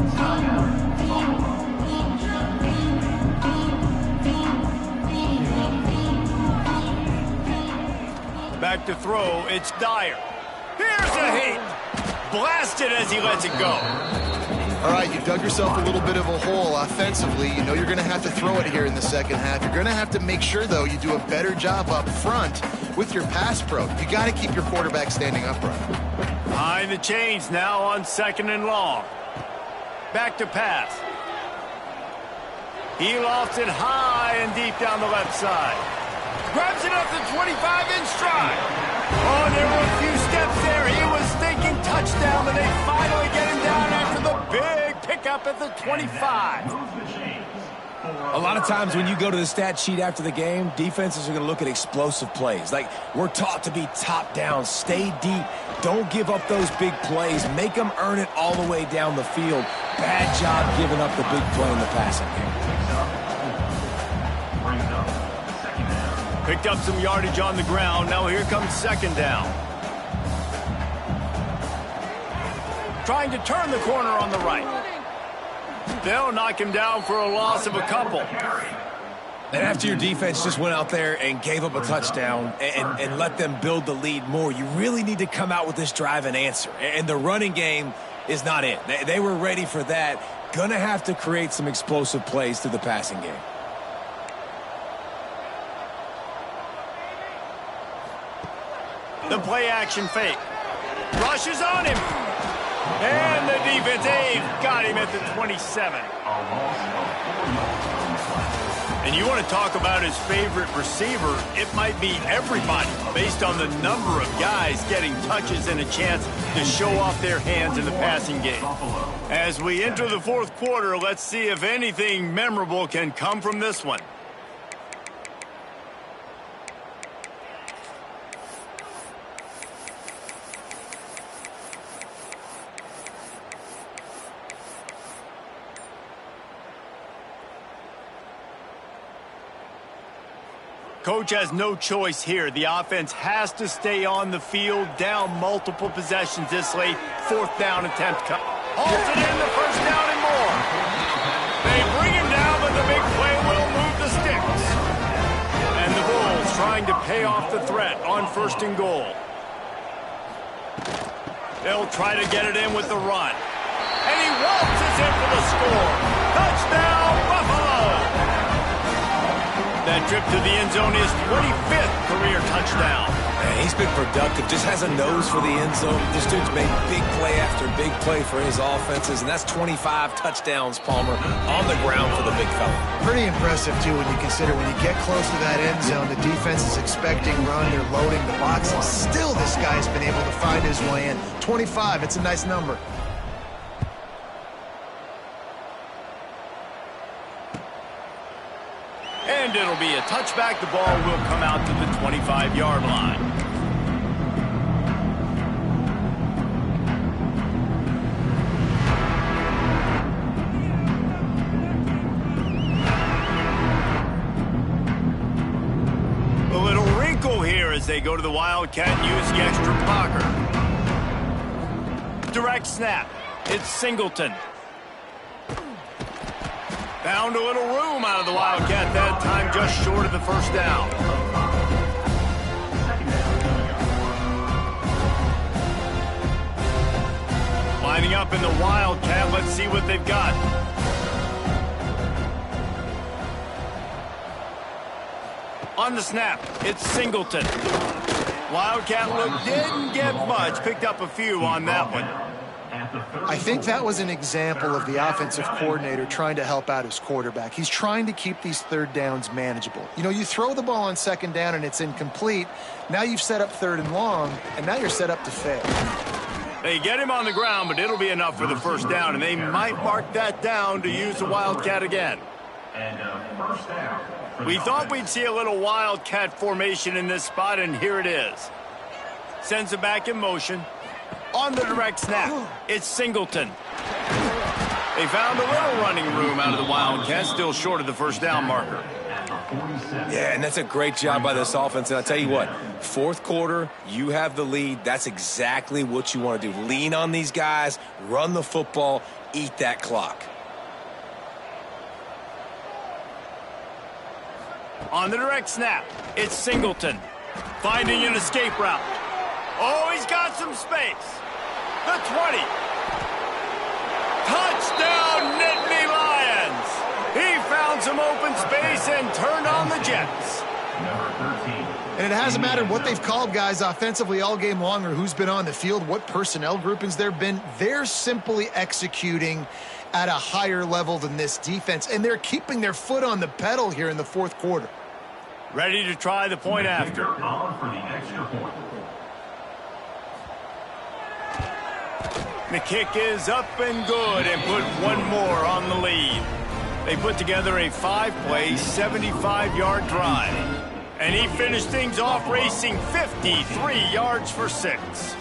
Back to throw, it's Dyer. Here's a hit. Blasted as he lets it go. All right, you've dug yourself a little bit of a hole offensively. You know you're going to have to throw it here in the second half. You're going to have to make sure, though, you do a better job up front with your pass pro. You got to keep your quarterback standing upright. Behind the chains now on 2nd and long. Back to pass. He lofts it high and deep down the left side. Grabs it up to 25 in stride. Oh, there were a few steps there. He was thinking touchdown, but they finally get him down after the big pickup at the 25. A lot of times when you go to the stat sheet after the game, defenses are going to look at explosive plays. Like, we're taught to be top down, stay deep, don't give up those big plays, make them earn it all the way down the field. Bad job giving up the big play in the passing game. Picked up some yardage on the ground. Now here comes 2nd down. Trying to turn the corner on the right. They'll knock him down for a loss of a couple. And after your defense just went out there and gave up a touchdown and let them build the lead more, you really need to come out with this drive and answer. And the running game is not it. They were ready for that. Gonna have to create some explosive plays through the passing game. The play action fake. Rushes on him. And the defense got him at the 27. And you want to talk about his favorite receiver, it might be everybody based on the number of guys getting touches and a chance to show off their hands in the passing game. As we enter the 4th quarter, let's see if anything memorable can come from this one. Coach has no choice here. The offense has to stay on the field, down multiple possessions this late. 4th down attempt. Halted in the 1st down and more. They bring him down, but the big play will move the sticks. And the Bulls trying to pay off the threat on 1st and goal. They'll try to get it in with the run. And he waltzes in for the score. Touchdown, Buffalo! That trip to the end zone is 25th career touchdown. Man, he's been productive, just has a nose for the end zone. This dude's made big play after big play for his offenses, and that's 25 touchdowns, Palmer, on the ground for the big fella. Pretty impressive, too, when you consider when you get close to that end zone, the defense is expecting run, they're loading the box, and still this guy's been able to find his way in. 25, it's a nice number. And it'll be a touchback. The ball will come out to the 25-yard line. A little wrinkle here as they go to the Wildcat and use the extra blocker. Direct snap. It's Singleton. Found a little room out of the Wildcat that time, just short of the 1st down. Lining up in the Wildcat, let's see what they've got. On the snap, it's Singleton. Wildcat look didn't get much, picked up a few on that one. I think that was an example of the offensive coordinator trying to help out his quarterback. He's trying to keep these 3rd downs manageable. You know, you throw the ball on 2nd down and it's incomplete. Now you've set up 3rd and long, and now you're set up to fail. They get him on the ground, but it'll be enough for the 1st down, and they might mark that down to use the Wildcat again. And 1st down. We thought we'd see a little Wildcat formation in this spot, and here it is. Sends it back in motion. On the direct snap, it's Singleton. They found a little running room out of the Wildcat, still short of the 1st down marker. Yeah, and that's a great job by this offense. And I'll tell you what, fourth quarter, you have the lead. That's exactly what you want to do. Lean on these guys, run the football, eat that clock. On the direct snap, it's Singleton. Finding an escape route. Oh, he's got some space. The 20. Touchdown, Nittany Lions. He found some open space and turned on the Jets. Number 13. And it hasn't mattered what they've called guys offensively all game long or who's been on the field, what personnel groupings there have been. They're simply executing at a higher level than this defense, and they're keeping their foot on the pedal here in the fourth quarter. Ready to try the point after. On for the extra point. The kick is up and good and put one more on the lead. They put together a 5-play, 75-yard drive. And he finished things off racing 53 yards for 6.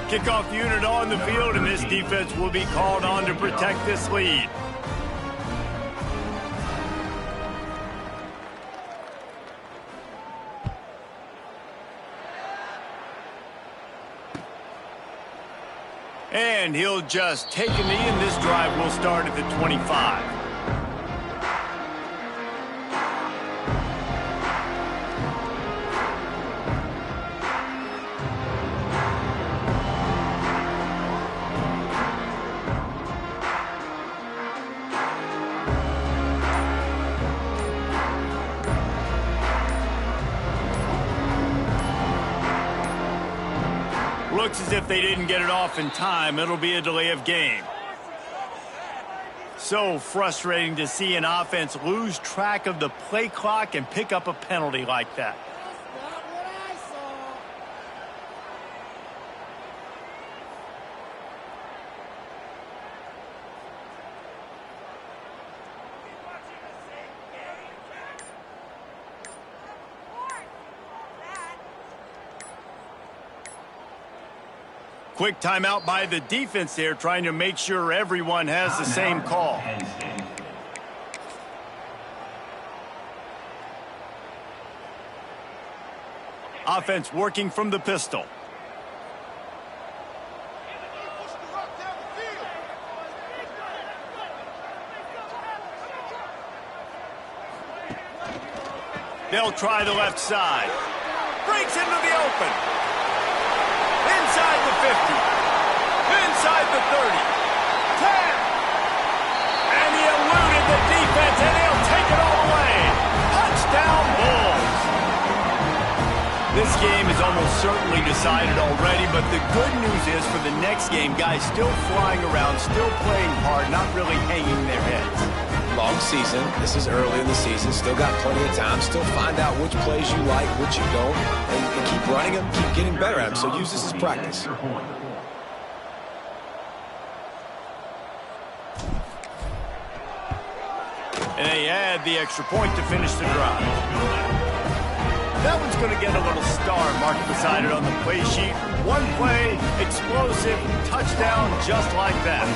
Kickoff unit on the field, and this defense will be called on to protect this lead. And he'll just take a knee, and this drive will start at the 25. Looks as if they didn't get it off in time. It'll be a delay of game. So frustrating to see an offense lose track of the play clock and pick up a penalty like that. Quick timeout by the defense there, trying to make sure everyone has the same call. Offense working from the pistol. They'll try the left side. Breaks into the open. Inside the 50. Inside the 30. 10. And he eluded the defense, and he'll take it all away. Touchdown, Bulls. This game is almost certainly decided already, but the good news is for the next game, guys still flying around, still playing hard, not really hanging their heads. Long season. This is early in the season. Still got plenty of time. Still find out which plays you like, which you don't, and keep running them, keep getting better at them. So use this as practice. And they add the extra point to finish the drive. That one's going to get a little star marked beside it on the play sheet. One play, explosive, touchdown, just like that.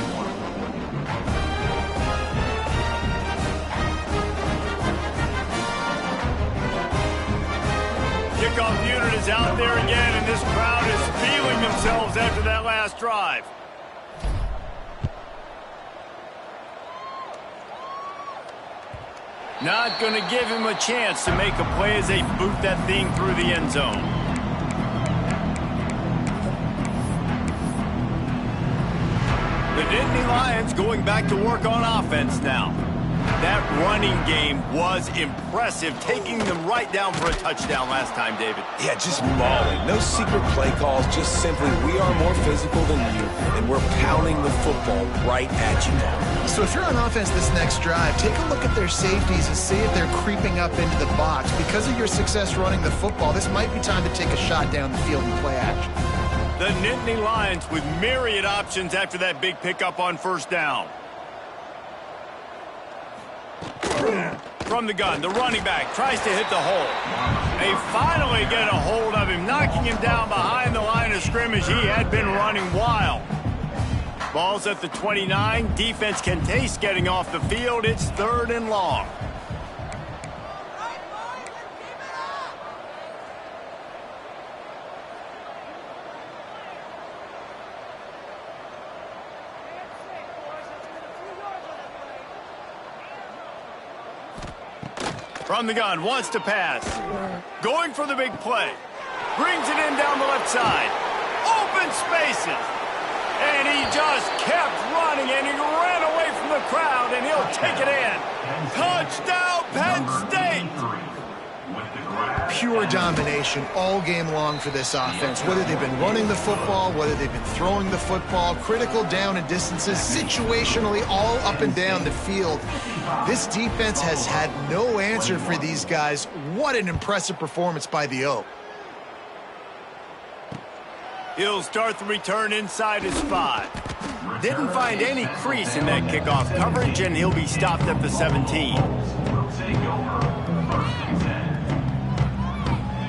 Kickoff unit is out there again, and this crowd is feeling themselves after that last drive. Not going to give him a chance to make a play as they boot that thing through the end zone. The Nittany Lions going back to work on offense now. That running game was impressive, taking them right down for a touchdown last time, David. Yeah, just mauling. No secret play calls, just simply we are more physical than you, and we're pounding the football right at you. So if you're on offense this next drive, take a look at their safeties and see if they're creeping up into the box. Because of your success running the football, this might be time to take a shot down the field and play action. The Nittany Lions with myriad options after that big pickup on first down. From the gun, the running back tries to hit the hole. They finally get a hold of him, knocking him down behind the line of scrimmage. He had been running wild. Ball's at the 29. Defense can taste getting off the field. It's 3rd and long. From the gun, wants to pass. Going for the big play. Brings it in down the left side. Open spaces. And he just kept running, and he ran away from the crowd, and he'll take it in. Touchdown, Penn State! Pure domination all game long for this offense. Whether they've been running the football, whether they've been throwing the football, critical down and distances, situationally all up and down the field. This defense has had no answer for these guys. What an impressive performance by the O. He'll start the return inside his 5. Didn't find any crease in that kickoff coverage, and he'll be stopped at the 17.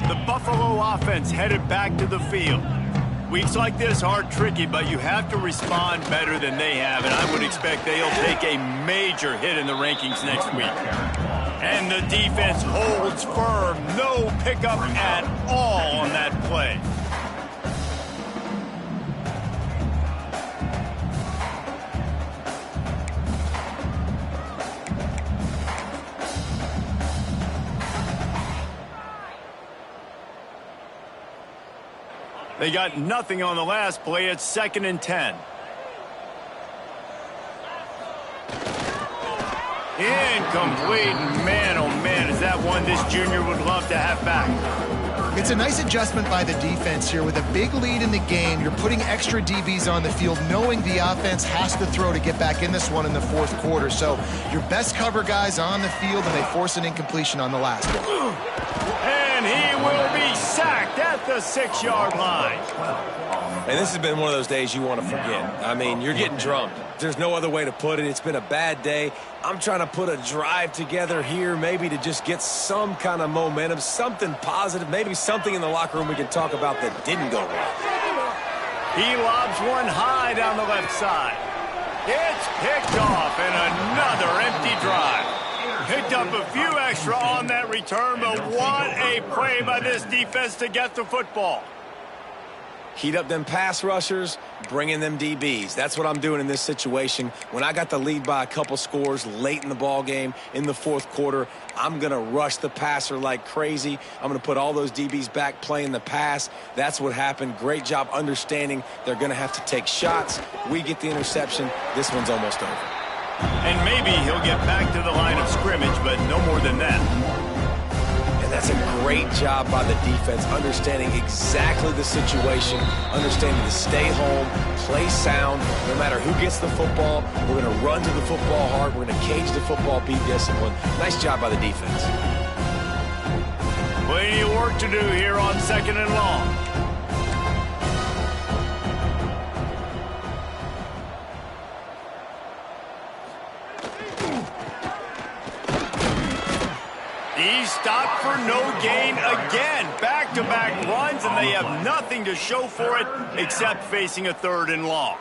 The Buffalo offense headed back to the field. Weeks like this are tricky, but you have to respond better than they have, and I would expect they'll take a major hit in the rankings next week. And the defense holds firm. No pickup at all on that play. They got nothing on the last play. It's 2nd and 10. Incomplete. Man, oh man, is that one this junior would love to have back. It's a nice adjustment by the defense here. With a big lead in the game, you're putting extra DBs on the field, knowing the offense has to throw to get back in this one in the 4th quarter. So your best cover guys on the field, and they force an incompletion on the last one. And he will be sacked at the 6-yard line. And this has been one of those days you want to forget. I mean, you're getting drummed. There's no other way to put it. It's been a bad day. I'm trying to put a drive together here, maybe to just get some kind of momentum, something positive, maybe something in the locker room we can talk about that didn't go well. He lobs one high down the left side. It's picked off, and another empty drive. Picked up a few extra on that return, but what a play by this defense to get the football. Heat up them pass rushers, bring in them DBs. That's what I'm doing in this situation. When I got the lead by a couple scores late in the ball game in the 4th quarter, I'm going to rush the passer like crazy. I'm going to put all those DBs back playing the pass. That's what happened. Great job understanding they're going to have to take shots. We get the interception. This one's almost over. And maybe he'll get back to the line of scrimmage, but no more than that. That's a great job by the defense, understanding exactly the situation, understanding to stay home, play sound. No matter who gets the football, we're going to run to the football hard. We're going to cage the football, be disciplined. Nice job by the defense. Plenty of work to do here on 2nd and long. He's stopped for no gain again. Back-to-back runs, and they have nothing to show for it except facing a 3rd and long.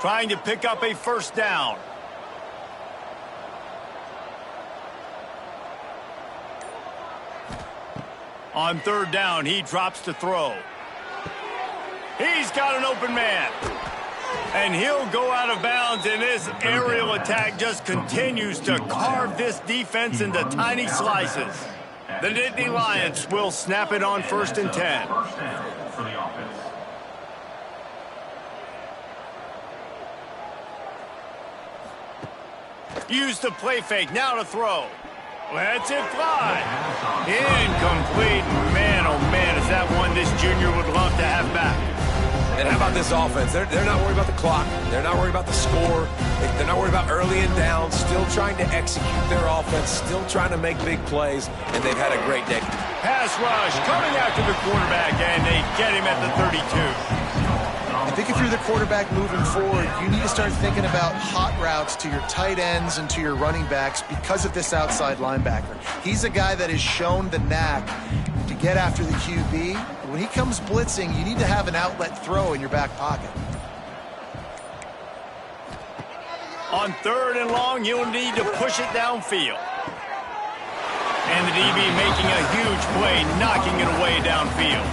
Trying to pick up a 1st down. On 3rd down, he drops to throw. He's got an open man. And he'll go out of bounds, and this aerial attack just continues to carve this defense into tiny slices. The Nittany Lions will snap it on 1st and 10. Use the play fake, now to throw. Lets it fly. Incomplete. Man, oh man, is that one this junior would love to have back. And how about this offense? They're not worried about the clock. They're not worried about the score. They're not worried about early and down. Still trying to execute their offense. Still trying to make big plays. And they've had a great day. Pass rush coming after the quarterback, and they get him at the 32. I think if you're the quarterback moving forward, you need to start thinking about hot routes to your tight ends and to your running backs because of this outside linebacker. He's a guy that has shown the knack to get after the QB. When he comes blitzing, you need to have an outlet throw in your back pocket. On 3rd and long, you'll need to push it downfield. And the DB making a huge play, knocking it away downfield.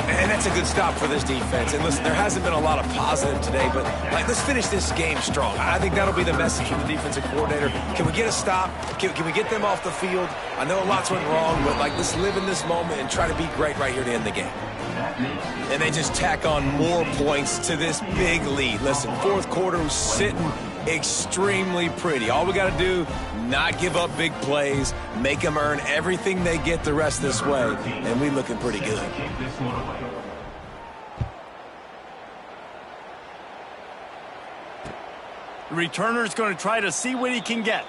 And that's a good stop for this defense. And listen, there hasn't been a lot of positive today, but let's finish this game strong. I think that'll be the message from the defensive coordinator. Can we get a stop? Can we get them off the field? I know lots went wrong, but let's live in this moment and try to be great right here to end the game. And they just tack on more points to this big lead. Listen, 4th quarter was sitting extremely pretty. All we got to do, not give up big plays, make them earn everything they get the rest this way, and we looking pretty good. The returner's going to try to see what he can get.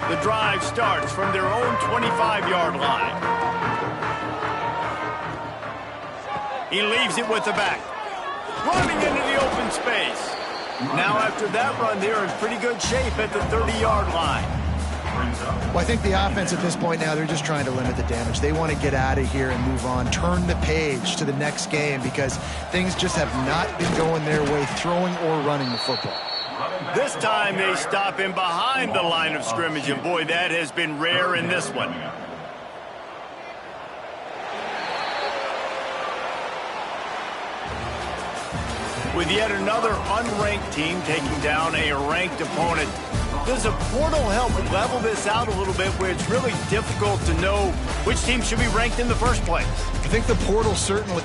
The drive starts from their own 25-yard line. He leaves it with the back. Running into the open space. Now after that run, they're in pretty good shape at the 30-yard line. Well, I think the offense at this point now, they're just trying to limit the damage. They want to get out of here and move on, turn the page to the next game because things just have not been going their way, throwing or running the football. This time they stop him behind the line of scrimmage, and boy, that has been rare in this one. With yet another unranked team taking down a ranked opponent, does a portal help level this out a little bit where it's really difficult to know which team should be ranked in the first place? I think the portal certainly...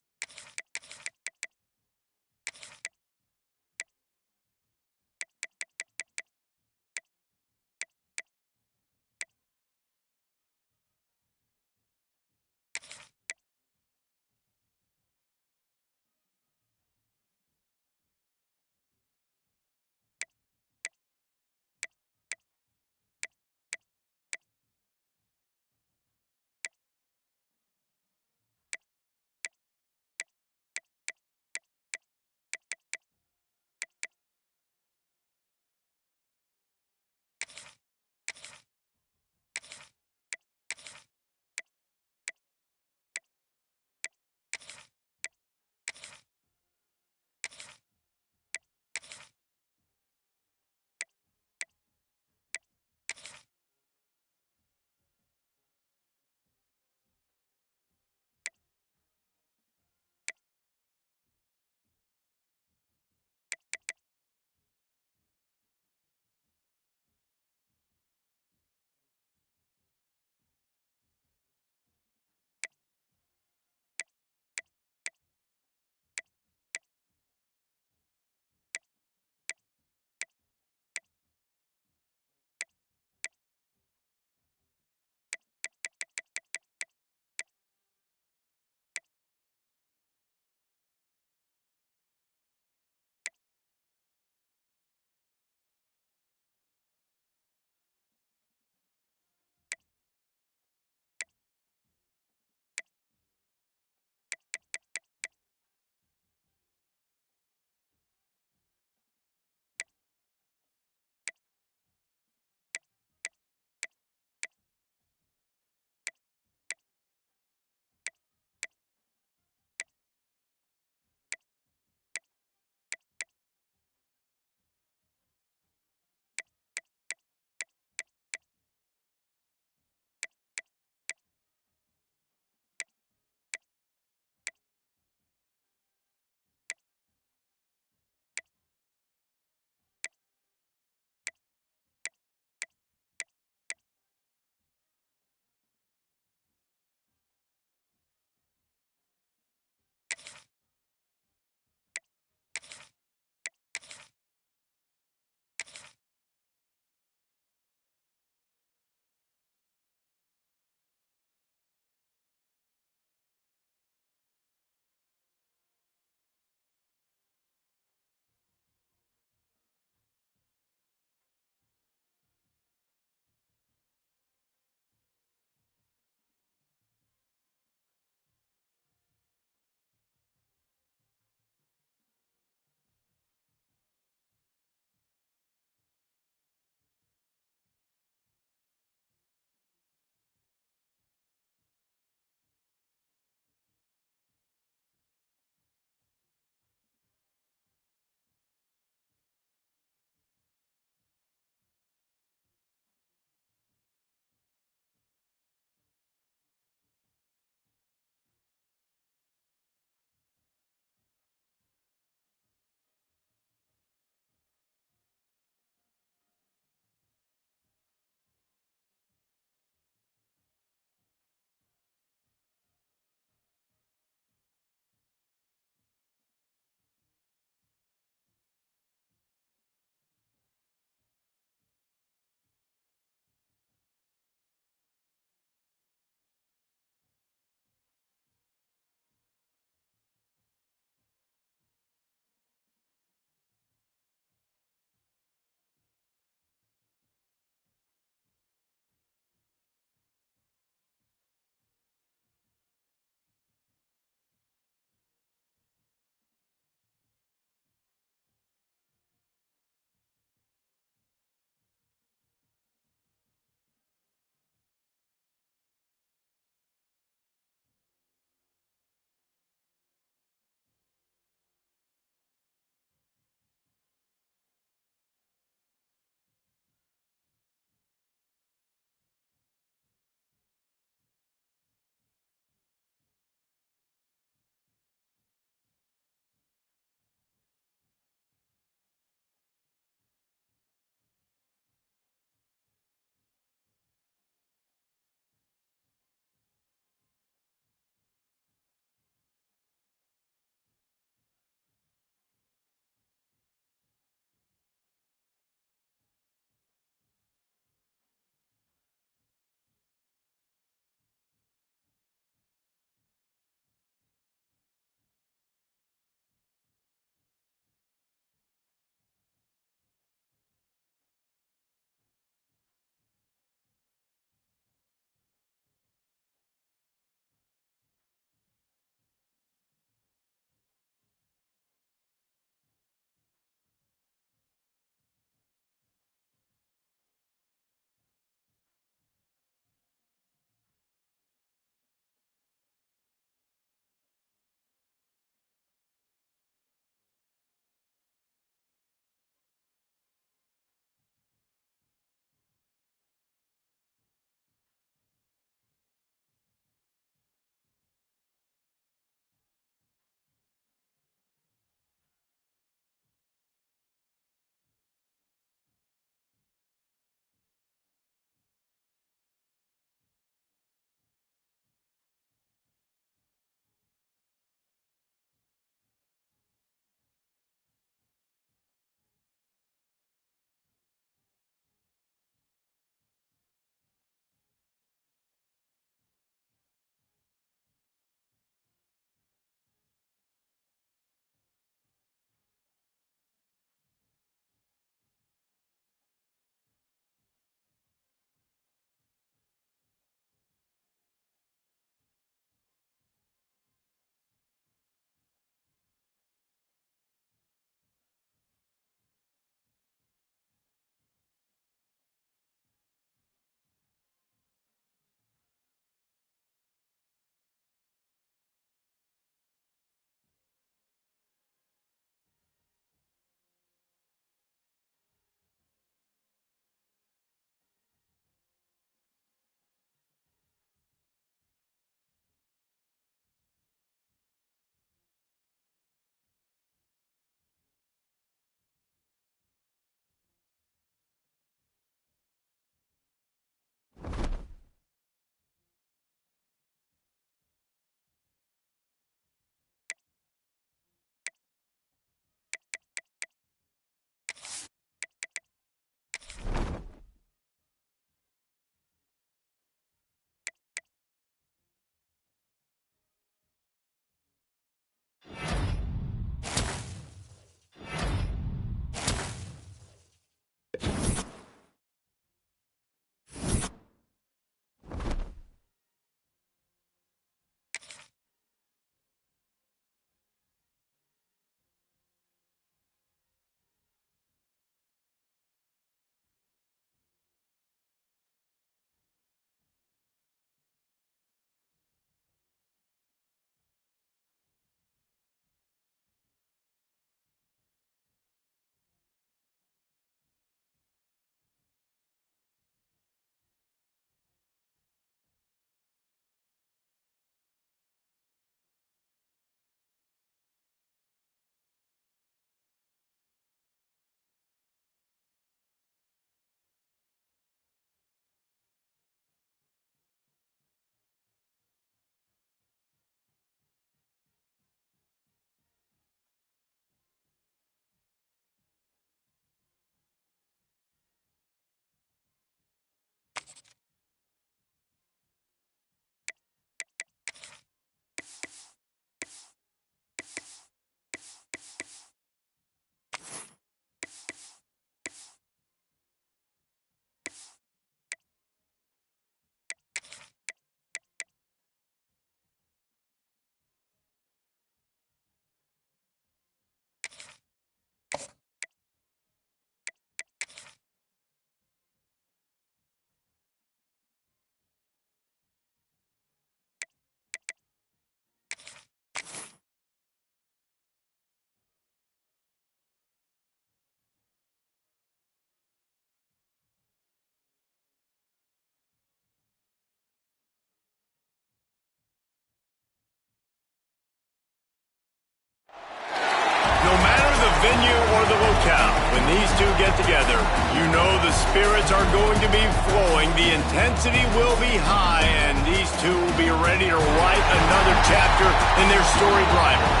No matter the venue or the locale, when these two get together, you know the spirits are going to be flowing, the intensity will be high, and these two will be ready to write another chapter in their storied rivalry.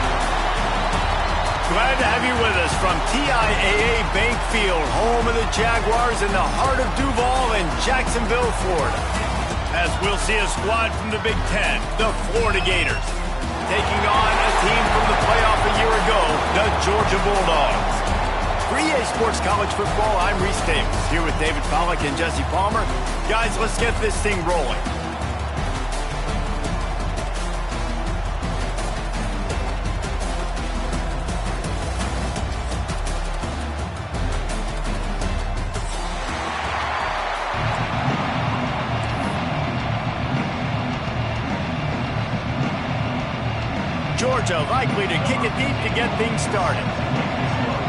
Glad to have you with us from TIAA Bank Field, home of the Jaguars in the heart of Duval in Jacksonville, Florida. As we'll see a squad from the Big Ten, the Florida Gators, taking on a team from the playoff a year ago, the Georgia Bulldogs. For EA Sports College Football, I'm Reese Davis, here with David Pollack and Jesse Palmer. Guys, let's get this thing rolling. Georgia likely to kick it deep to get things started.